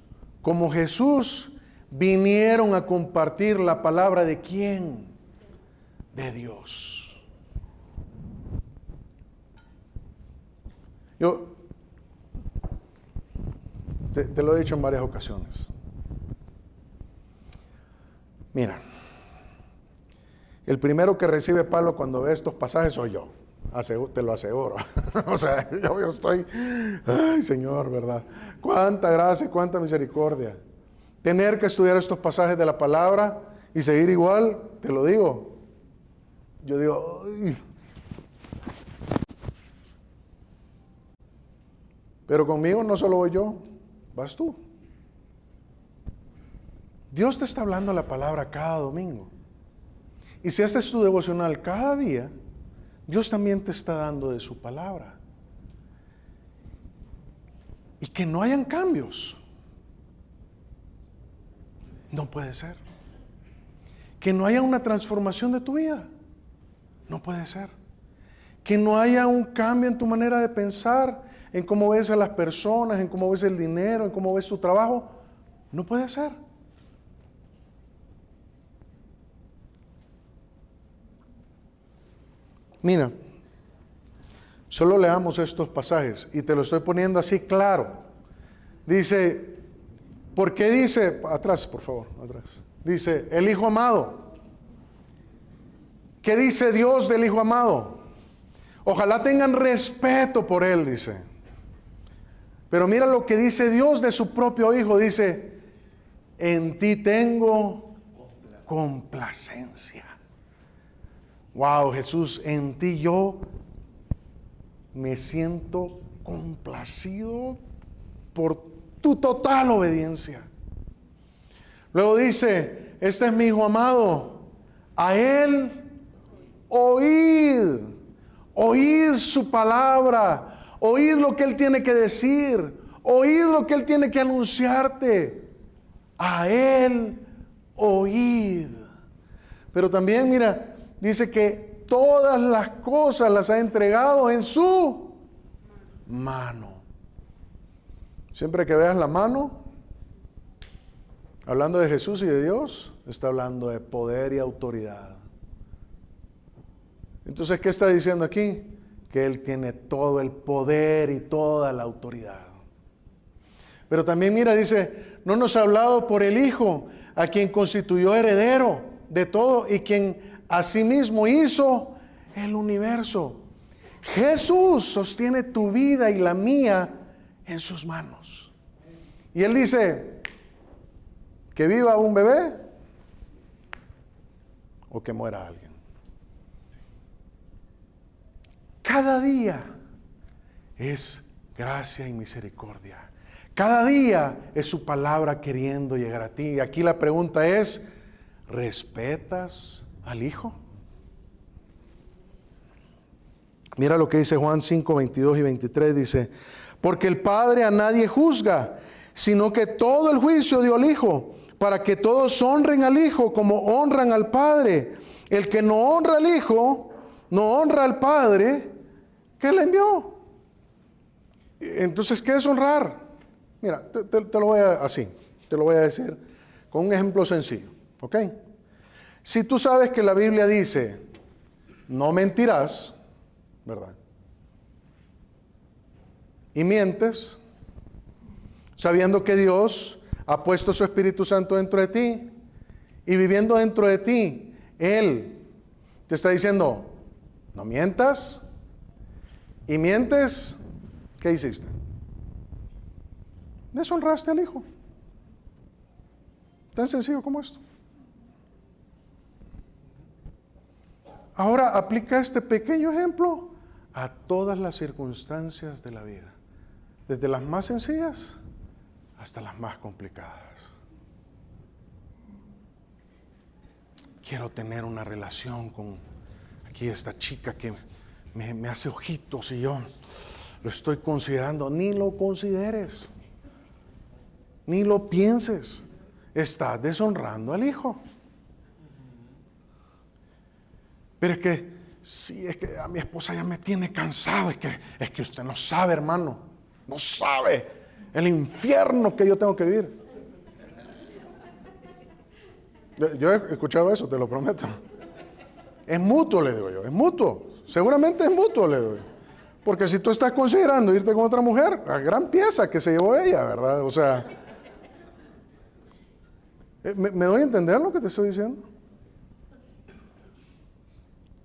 como Jesús vinieron a compartir la palabra de ¿quién? De Dios. Yo te lo he dicho en varias ocasiones. Mira, el primero que recibe palo cuando ve estos pasajes soy yo. Te lo aseguro. O sea, yo estoy, ay Señor, ¿verdad? Cuánta gracia, cuánta misericordia. Tener que estudiar estos pasajes de la palabra y seguir igual, te lo digo. Yo digo, ay. Pero conmigo no solo voy yo, vas tú. Dios te está hablando la palabra cada domingo. Y si haces tu devocional cada día, Dios también te está dando de su palabra. Y que no hayan cambios. No puede ser. Que no haya una transformación de tu vida. No puede ser. Que no haya un cambio en tu manera de pensar, en cómo ves a las personas, en cómo ves el dinero, en cómo ves tu trabajo. No puede ser. Mira, solo leamos estos pasajes y te lo estoy poniendo así claro. Dice, ¿por qué dice? Atrás, por favor, atrás. Dice, el Hijo amado. ¿Qué dice Dios del Hijo amado? Ojalá tengan respeto por Él, dice. Pero mira lo que dice Dios de su propio Hijo. Dice, en ti tengo complacencia. Wow, Jesús, en ti yo me siento complacido por tu total obediencia. Luego dice, este es mi Hijo amado, a Él oíd su palabra, oíd lo que Él tiene que decir, oíd lo que Él tiene que anunciarte, a Él oíd. Pero también mira, dice que todas las cosas las ha entregado en su mano. Siempre que veas la mano, hablando de Jesús y de Dios, está hablando de poder y autoridad. Entonces, ¿qué está diciendo aquí? Que Él tiene todo el poder y toda la autoridad. Pero también mira, dice, no nos ha hablado por el Hijo, a quien constituyó heredero de todo y quien asimismo hizo el universo. Jesús sostiene tu vida y la mía en sus manos. Y Él dice, que viva un bebé o que muera alguien. Cada día es gracia y misericordia. Cada día es su palabra queriendo llegar a ti. Y aquí la pregunta es, ¿respetas al Hijo? Mira lo que dice Juan 5, 22 y 23. Dice, porque el Padre a nadie juzga, sino que todo el juicio dio al Hijo, para que todos honren al Hijo como honran al Padre. El que no honra al Hijo, no honra al Padre que le envió. Entonces, ¿qué es honrar? Mira, te lo voy a así, te lo voy a decir con un ejemplo sencillo, ¿ok? Si tú sabes que la Biblia dice, no mentirás, ¿verdad? Y mientes, sabiendo que Dios ha puesto su Espíritu Santo dentro de ti, y viviendo dentro de ti, Él te está diciendo, no mientas, y mientes, ¿qué hiciste? Deshonraste al Hijo. Tan sencillo como esto. Ahora aplica este pequeño ejemplo a todas las circunstancias de la vida, desde las más sencillas hasta las más complicadas. Quiero tener una relación con aquí esta chica que me hace ojitos y yo lo estoy considerando. Ni lo consideres, ni lo pienses. Estás deshonrando al Hijo. Pero es que, sí, es que a mi esposa ya me tiene cansado. Es que usted no sabe, hermano. No sabe el infierno que yo tengo que vivir. Yo he escuchado eso, te lo prometo. Es mutuo, le digo yo, es mutuo. Seguramente es mutuo, le digo yo. Porque si tú estás considerando irte con otra mujer, la gran pieza que se llevó ella, ¿verdad? O sea, ¿me doy a entender lo que te estoy diciendo?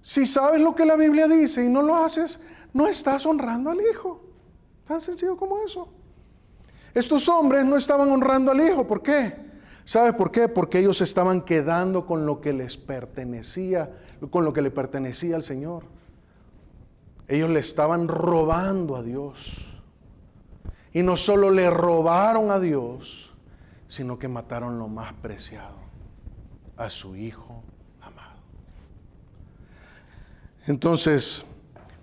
Si sabes lo que la Biblia dice y no lo haces, no estás honrando al Hijo. Tan sencillo como eso. Estos hombres no estaban honrando al Hijo. ¿Por qué? ¿Sabes por qué? Porque ellos estaban quedando con lo que les pertenecía, con lo que le pertenecía al Señor. Ellos le estaban robando a Dios. Y no solo le robaron a Dios, sino que mataron lo más preciado, a su Hijo amado. Entonces,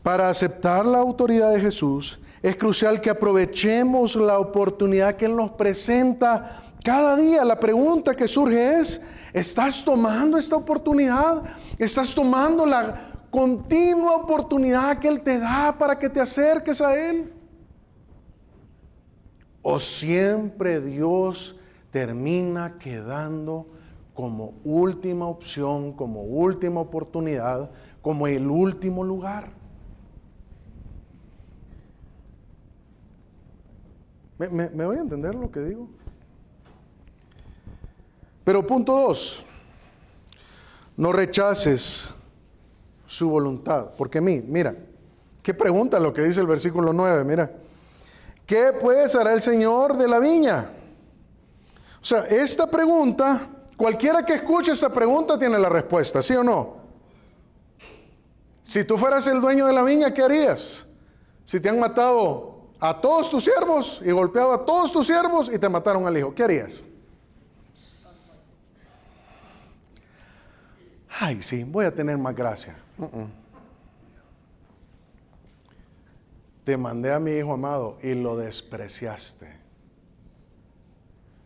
para aceptar la autoridad de Jesús, es crucial que aprovechemos la oportunidad que Él nos presenta cada día. La pregunta que surge es, ¿estás tomando esta oportunidad? ¿Estás tomando la continua oportunidad que Él te da para que te acerques a Él? ¿O siempre Dios termina quedando como última opción, como última oportunidad, como el último lugar? ¿Me voy a entender lo que digo? Pero punto 2, no rechaces su voluntad. Porque mira, ¿qué pregunta lo que dice el versículo 9? Mira, ¿qué pues hará el Señor de la viña? O sea, esta pregunta, cualquiera que escuche esta pregunta tiene la respuesta, ¿sí o no? Si tú fueras el dueño de la viña, ¿qué harías? Si te han matado a todos tus siervos y golpeado a todos tus siervos y te mataron al hijo, ¿qué harías? Ay, sí, voy a tener más gracia. Te mandé a mi hijo amado y lo despreciaste.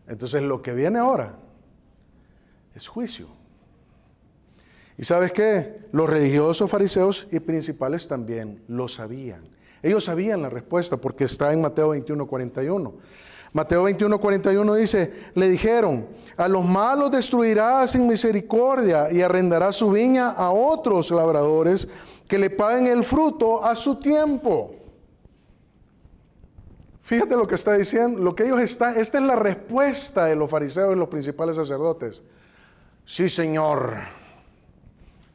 Entonces lo que viene ahora es juicio. ¿Y sabes qué? Los religiosos, fariseos y principales también lo sabían. Ellos sabían la respuesta porque está en Mateo 21:41. Mateo 21:41 dice, le dijeron, a los malos destruirá sin misericordia y arrendará su viña a otros labradores que le paguen el fruto a su tiempo. Fíjate lo que está diciendo, lo que ellos están, esta es la respuesta de los fariseos y los principales sacerdotes. Sí, Señor,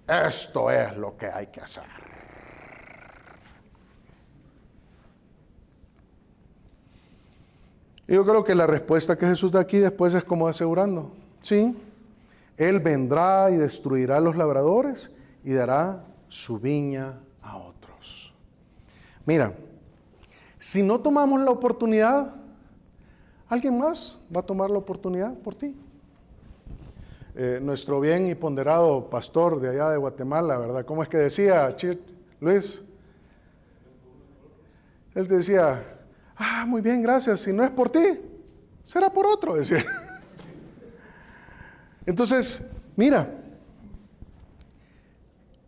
esto es lo que hay que hacer. Yo creo que la respuesta que Jesús da aquí después es como asegurando, sí, Él vendrá y destruirá a los labradores y dará su viña a otros. Mira, si no tomamos la oportunidad, alguien más va a tomar la oportunidad por ti. Nuestro bien y ponderado pastor de allá de Guatemala, ¿verdad? ¿Cómo es que decía, Luis? Él te decía, muy bien, gracias, si no es por ti, será por otro, decía. Entonces, mira,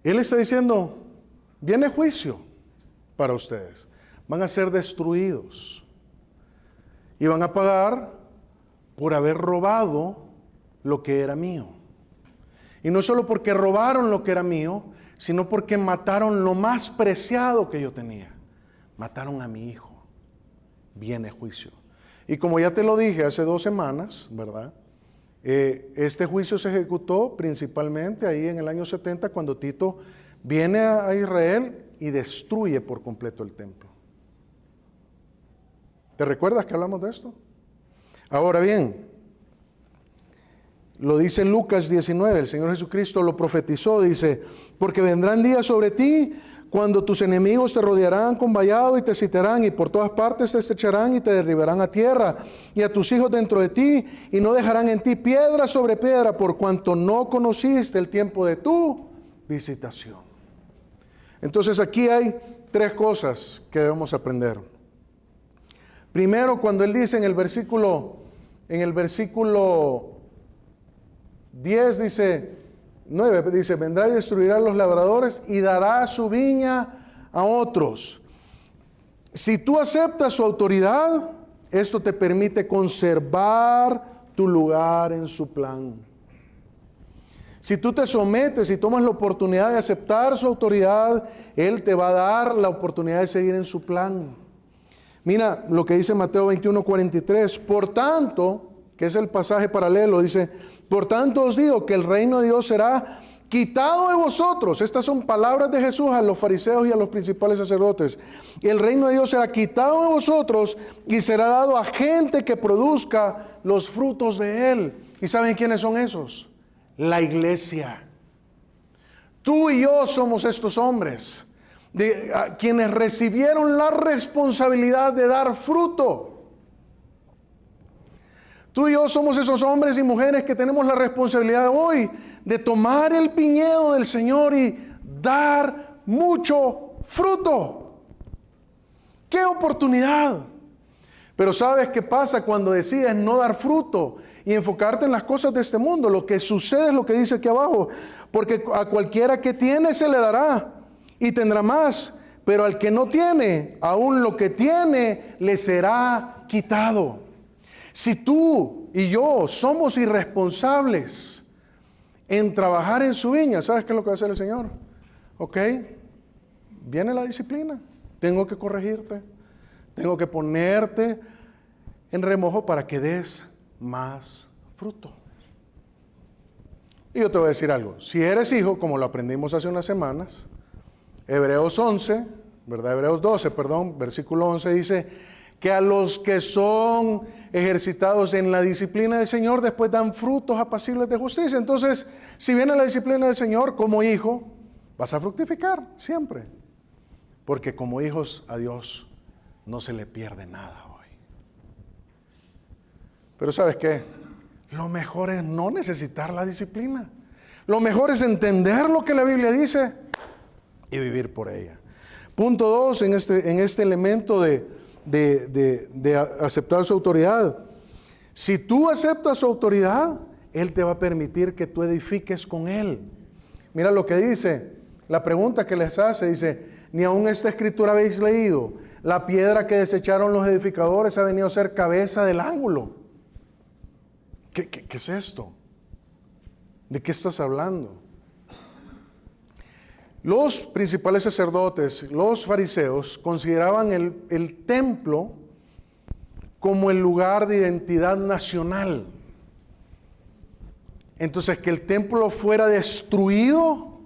Él está diciendo, viene juicio para ustedes, van a ser destruidos y van a pagar por haber robado lo que era mío. Y no solo porque robaron lo que era mío, sino porque mataron lo más preciado que yo tenía. Mataron a mi hijo. Viene juicio. Y como ya te lo dije hace 2 semanas, ¿verdad? Este juicio se ejecutó principalmente ahí en el año 70, cuando Tito viene a Israel y destruye por completo el templo. ¿Te recuerdas que hablamos de esto? Ahora bien, Lo dice Lucas 19, el Señor Jesucristo lo profetizó, dice, porque vendrán días sobre ti cuando tus enemigos te rodearán con vallado y te sitiarán y por todas partes te echarán y te derribarán a tierra y a tus hijos dentro de ti y no dejarán en ti piedra sobre piedra por cuanto no conociste el tiempo de tu visitación. Entonces aquí hay tres cosas que debemos aprender. Primero, cuando él dice en el versículo 10 dice, 9 dice, vendrá y destruirá a los labradores y dará su viña a otros. Si tú aceptas su autoridad, esto te permite conservar tu lugar en su plan. Si tú te sometes y tomas la oportunidad de aceptar su autoridad, Él te va a dar la oportunidad de seguir en su plan. Mira lo que dice Mateo 21:43. Por tanto, que es el pasaje paralelo, dice, por tanto os digo que el reino de Dios será quitado de vosotros. Estas son palabras de Jesús a los fariseos y a los principales sacerdotes. El reino de Dios será quitado de vosotros y será dado a gente que produzca los frutos de Él. ¿Y saben quiénes son esos? La iglesia. Tú y yo somos estos hombres, quienes recibieron la responsabilidad de dar fruto. Tú y yo somos esos hombres y mujeres que tenemos la responsabilidad hoy de tomar el viñedo del Señor y dar mucho fruto. ¡Qué oportunidad! Pero ¿sabes qué pasa cuando decides no dar fruto y enfocarte en las cosas de este mundo? Lo que sucede es lo que dice aquí abajo. Porque a cualquiera que tiene se le dará y tendrá más. Pero al que no tiene, aún lo que tiene le será quitado. Si tú y yo somos irresponsables en trabajar en su viña, ¿sabes qué es lo que va a hacer el Señor? Ok, viene la disciplina. Tengo que corregirte. Tengo que ponerte en remojo para que des más fruto. Y yo te voy a decir algo. Si eres hijo, como lo aprendimos hace unas semanas, Hebreos 11, ¿verdad? Hebreos 12, perdón, versículo 11 dice que a los que son ejercitados en la disciplina del Señor después dan frutos apacibles de justicia. Entonces, si viene la disciplina del Señor como hijo, vas a fructificar siempre. Porque como hijos a Dios no se le pierde nada hoy. Pero ¿sabes qué? Lo mejor es no necesitar la disciplina. Lo mejor es entender lo que la Biblia dice y vivir por ella. Punto 2 en este elemento de aceptar su autoridad. Si tú aceptas su autoridad, Él te va a permitir que tú edifiques con Él. Mira lo que dice, la pregunta que les hace, dice, ni aun esta escritura habéis leído, la piedra que desecharon los edificadores ha venido a ser cabeza del ángulo. ¿Qué es esto? ¿De qué estás hablando? Los principales sacerdotes, los fariseos, consideraban el templo como el lugar de identidad nacional. Entonces, que el templo fuera destruido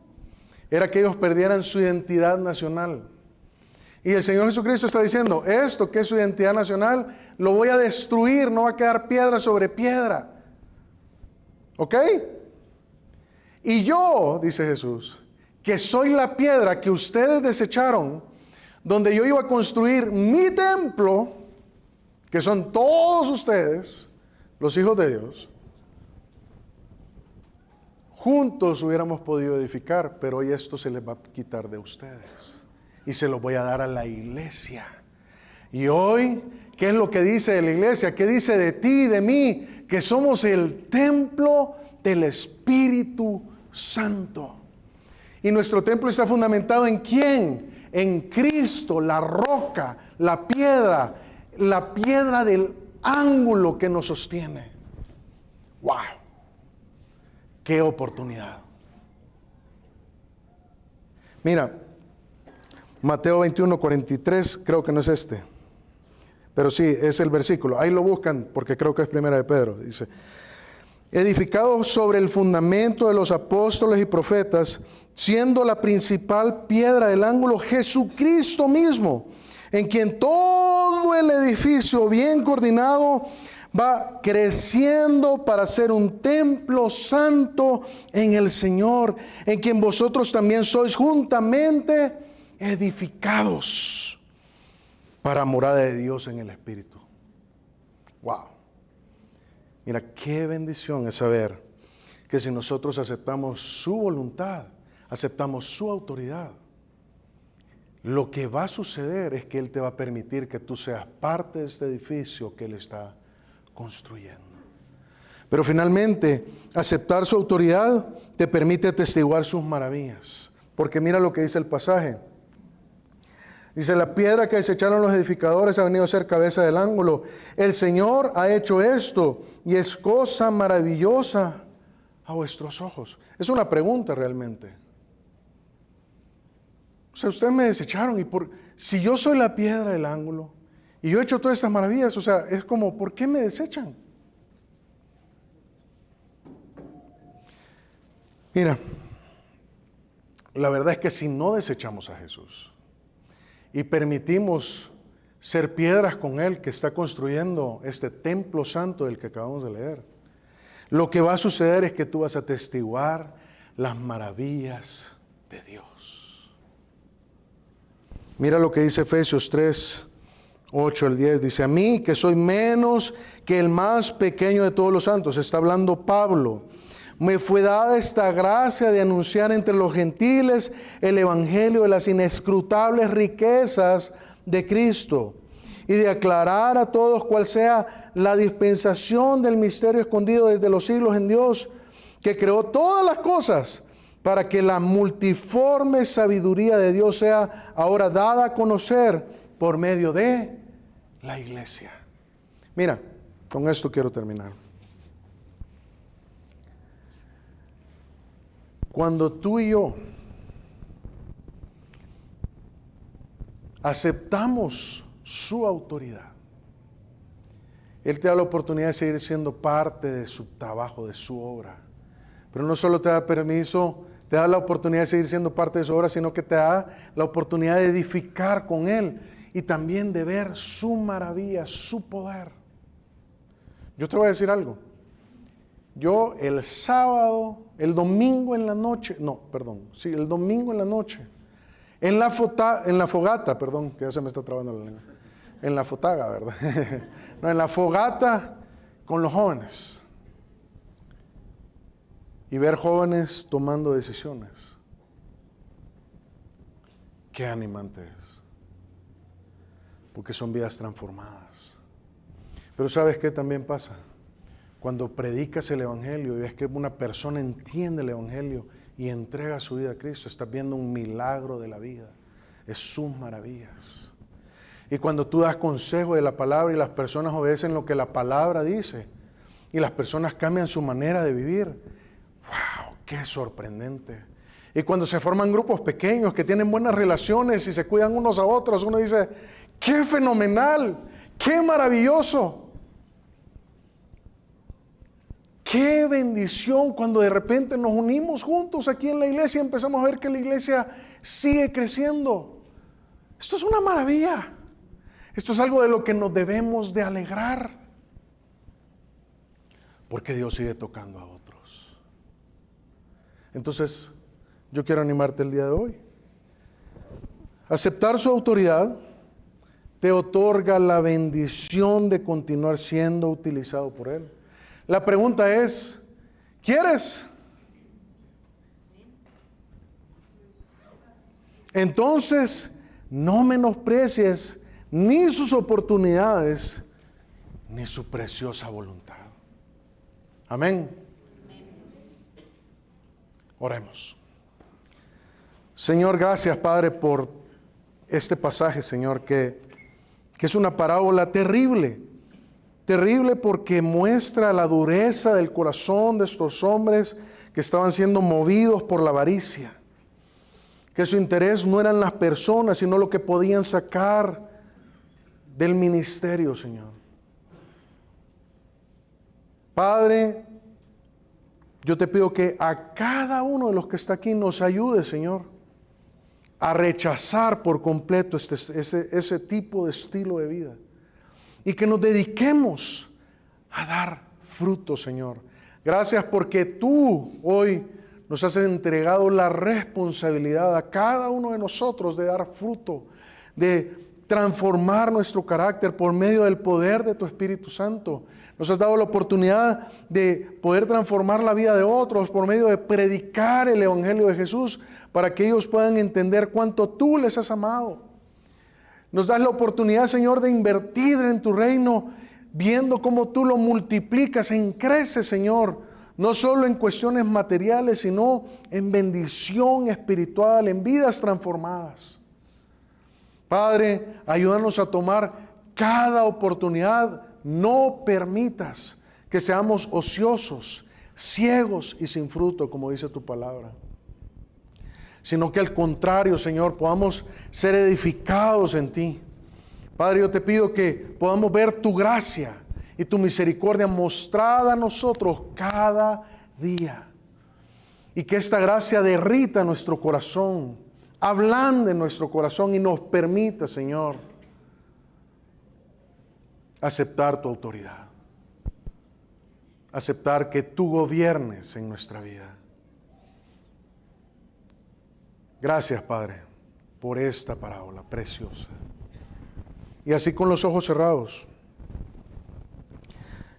era que ellos perdieran su identidad nacional. Y el Señor Jesucristo está diciendo, esto que es su identidad nacional, lo voy a destruir, no va a quedar piedra sobre piedra. ¿Ok? Y yo, dice Jesús, que soy la piedra que ustedes desecharon, donde yo iba a construir mi templo, que son todos ustedes, los hijos de Dios, juntos hubiéramos podido edificar, pero hoy esto se les va a quitar de ustedes y se lo voy a dar a la iglesia. Y hoy, ¿qué es lo que dice de la iglesia? ¿Qué dice de ti y de mí? Que somos el templo del Espíritu Santo. Y nuestro templo está fundamentado ¿en quién? En Cristo, la roca, la piedra del ángulo que nos sostiene. ¡Wow! ¡Qué oportunidad! Mira, Mateo 21:43, creo que no es este, pero sí, es el versículo. Ahí lo buscan porque creo que es primera de Pedro. Dice, edificado sobre el fundamento de los apóstoles y profetas, siendo la principal piedra del ángulo Jesucristo mismo, en quien todo el edificio bien coordinado va creciendo para ser un templo santo en el Señor, en quien vosotros también sois juntamente edificados para morada de Dios en el Espíritu. Wow. Mira, qué bendición es saber que si nosotros aceptamos su voluntad, aceptamos su autoridad, lo que va a suceder es que Él te va a permitir que tú seas parte de este edificio que Él está construyendo. Pero finalmente, aceptar su autoridad te permite atestiguar sus maravillas. Porque mira lo que dice el pasaje. Dice, la piedra que desecharon los edificadores ha venido a ser cabeza del ángulo. El Señor ha hecho esto y es cosa maravillosa a vuestros ojos. Es una pregunta realmente. O sea, ustedes me desecharon si yo soy la piedra del ángulo y yo he hecho todas estas maravillas, o sea, es como, ¿por qué me desechan? Mira, la verdad es que si no desechamos a Jesús y permitimos ser piedras con Él que está construyendo este templo santo del que acabamos de leer, lo que va a suceder es que tú vas a atestiguar las maravillas de Dios. Mira lo que dice Efesios 3, 8 al 10. Dice, a mí que soy menos que el más pequeño de todos los santos, está hablando Pablo, me fue dada esta gracia de anunciar entre los gentiles el evangelio de las inescrutables riquezas de Cristo y de aclarar a todos cuál sea la dispensación del misterio escondido desde los siglos en Dios, que creó todas las cosas para que la multiforme sabiduría de Dios sea ahora dada a conocer por medio de la iglesia. Mira, con esto quiero terminar. Cuando tú y yo aceptamos su autoridad, Él te da la oportunidad de seguir siendo parte de su trabajo, de su obra. Pero no solo te da permiso, te da la oportunidad de seguir siendo parte de su obra, sino que te da la oportunidad de edificar con Él y también de ver su maravilla, su poder. Yo te voy a decir algo. Yo el domingo en la noche, el domingo en la noche, en la fogata, que ya se me está trabando la lengua, en la fotaga, ¿verdad? No, en la fogata con los jóvenes. Y ver jóvenes tomando decisiones. Qué animante es. Porque son vidas transformadas. Pero ¿sabes qué también pasa? Cuando predicas el evangelio y ves que una persona entiende el evangelio y entrega su vida a Cristo, estás viendo un milagro de la vida. Es sus maravillas. Y cuando tú das consejo de la palabra y las personas obedecen lo que la palabra dice y las personas cambian su manera de vivir, ¡wow! ¡Qué sorprendente! Y cuando se forman grupos pequeños que tienen buenas relaciones y se cuidan unos a otros, uno dice, ¡qué fenomenal! ¡Qué maravilloso! ¡Qué bendición cuando de repente nos unimos juntos aquí en la iglesia y empezamos a ver que la iglesia sigue creciendo! Esto es una maravilla. Esto es algo de lo que nos debemos de alegrar. Porque Dios sigue tocando a otros. Entonces, yo quiero animarte el día de hoy. Aceptar su autoridad te otorga la bendición de continuar siendo utilizado por Él. La pregunta es, ¿quieres? Entonces, no menosprecies ni sus oportunidades, ni su preciosa voluntad. Amén. Oremos. Señor, gracias, Padre, por este pasaje, Señor, que es una parábola terrible. Terrible porque muestra la dureza del corazón de estos hombres que estaban siendo movidos por la avaricia. Que su interés no eran las personas, sino lo que podían sacar del ministerio, Señor. Padre, yo te pido que a cada uno de los que está aquí nos ayude, Señor, a rechazar por completo ese tipo de estilo de vida. Y que nos dediquemos a dar fruto, Señor. Gracias porque tú hoy nos has entregado la responsabilidad a cada uno de nosotros de dar fruto, de transformar nuestro carácter por medio del poder de tu Espíritu Santo. Nos has dado la oportunidad de poder transformar la vida de otros por medio de predicar el Evangelio de Jesús para que ellos puedan entender cuánto tú les has amado. Nos das la oportunidad, Señor, de invertir en tu reino, viendo cómo tú lo multiplicas, crece, Señor, no solo en cuestiones materiales, sino en bendición espiritual, en vidas transformadas. Padre, ayúdanos a tomar cada oportunidad. No permitas que seamos ociosos, ciegos y sin fruto, como dice tu palabra, sino que al contrario, Señor, podamos ser edificados en ti. Padre, yo te pido que podamos ver tu gracia y tu misericordia mostrada a nosotros cada día, y que esta gracia derrita nuestro corazón, ablande nuestro corazón y nos permita, Señor, aceptar tu autoridad, aceptar que tú gobiernes en nuestra vida. Gracias, Padre, por esta parábola preciosa. Y así, con los ojos cerrados,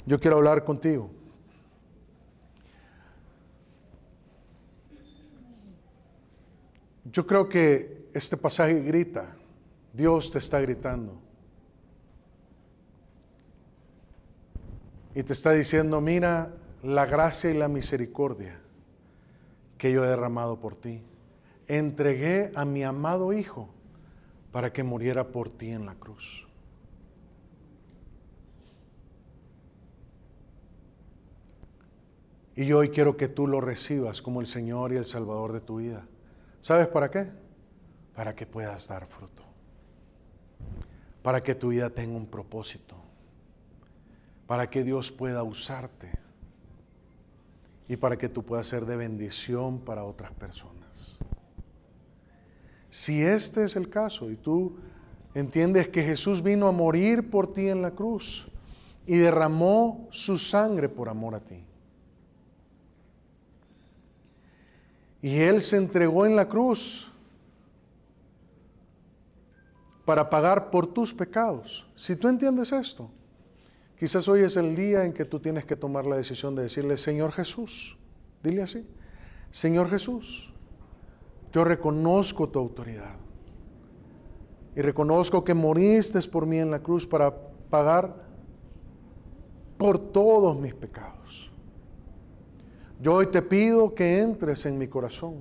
yo quiero hablar contigo. Yo creo que este pasaje grita, Dios te está gritando. Y te está diciendo, mira la gracia y la misericordia que yo he derramado por ti. Entregué a mi amado Hijo para que muriera por ti en la cruz. Y yo hoy quiero que tú lo recibas como el Señor y el Salvador de tu vida. ¿Sabes para qué? Para que puedas dar fruto. Para que tu vida tenga un propósito. Para que Dios pueda usarte. Y para que tú puedas ser de bendición para otras personas. Si este es el caso y tú entiendes que Jesús vino a morir por ti en la cruz y derramó su sangre por amor a ti, y Él se entregó en la cruz para pagar por tus pecados, si tú entiendes esto, quizás hoy es el día en que tú tienes que tomar la decisión de decirle, Señor Jesús, dile así, Señor Jesús, yo reconozco tu autoridad y reconozco que moriste por mí en la cruz para pagar por todos mis pecados. Yo hoy te pido que entres en mi corazón,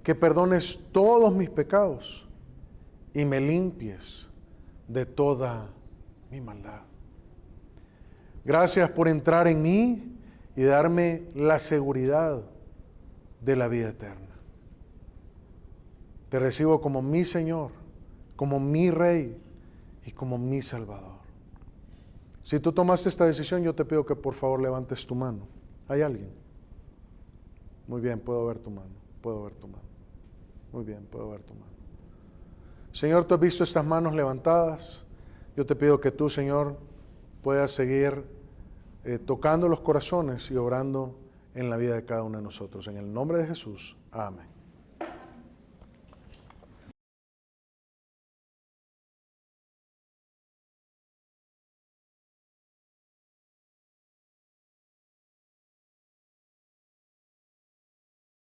que perdones todos mis pecados y me limpies de toda mi maldad. Gracias por entrar en mí y darme la seguridad de la vida eterna. Te recibo como mi Señor, como mi Rey y como mi Salvador. Si tú tomaste esta decisión, yo te pido que por favor levantes tu mano. ¿Hay alguien? Muy bien, puedo ver tu mano, puedo ver tu mano. Muy bien, puedo ver tu mano. Señor, tú has visto estas manos levantadas. Yo te pido que tú, Señor, puedas seguir tocando los corazones y obrando en la vida de cada uno de nosotros. En el nombre de Jesús, amén.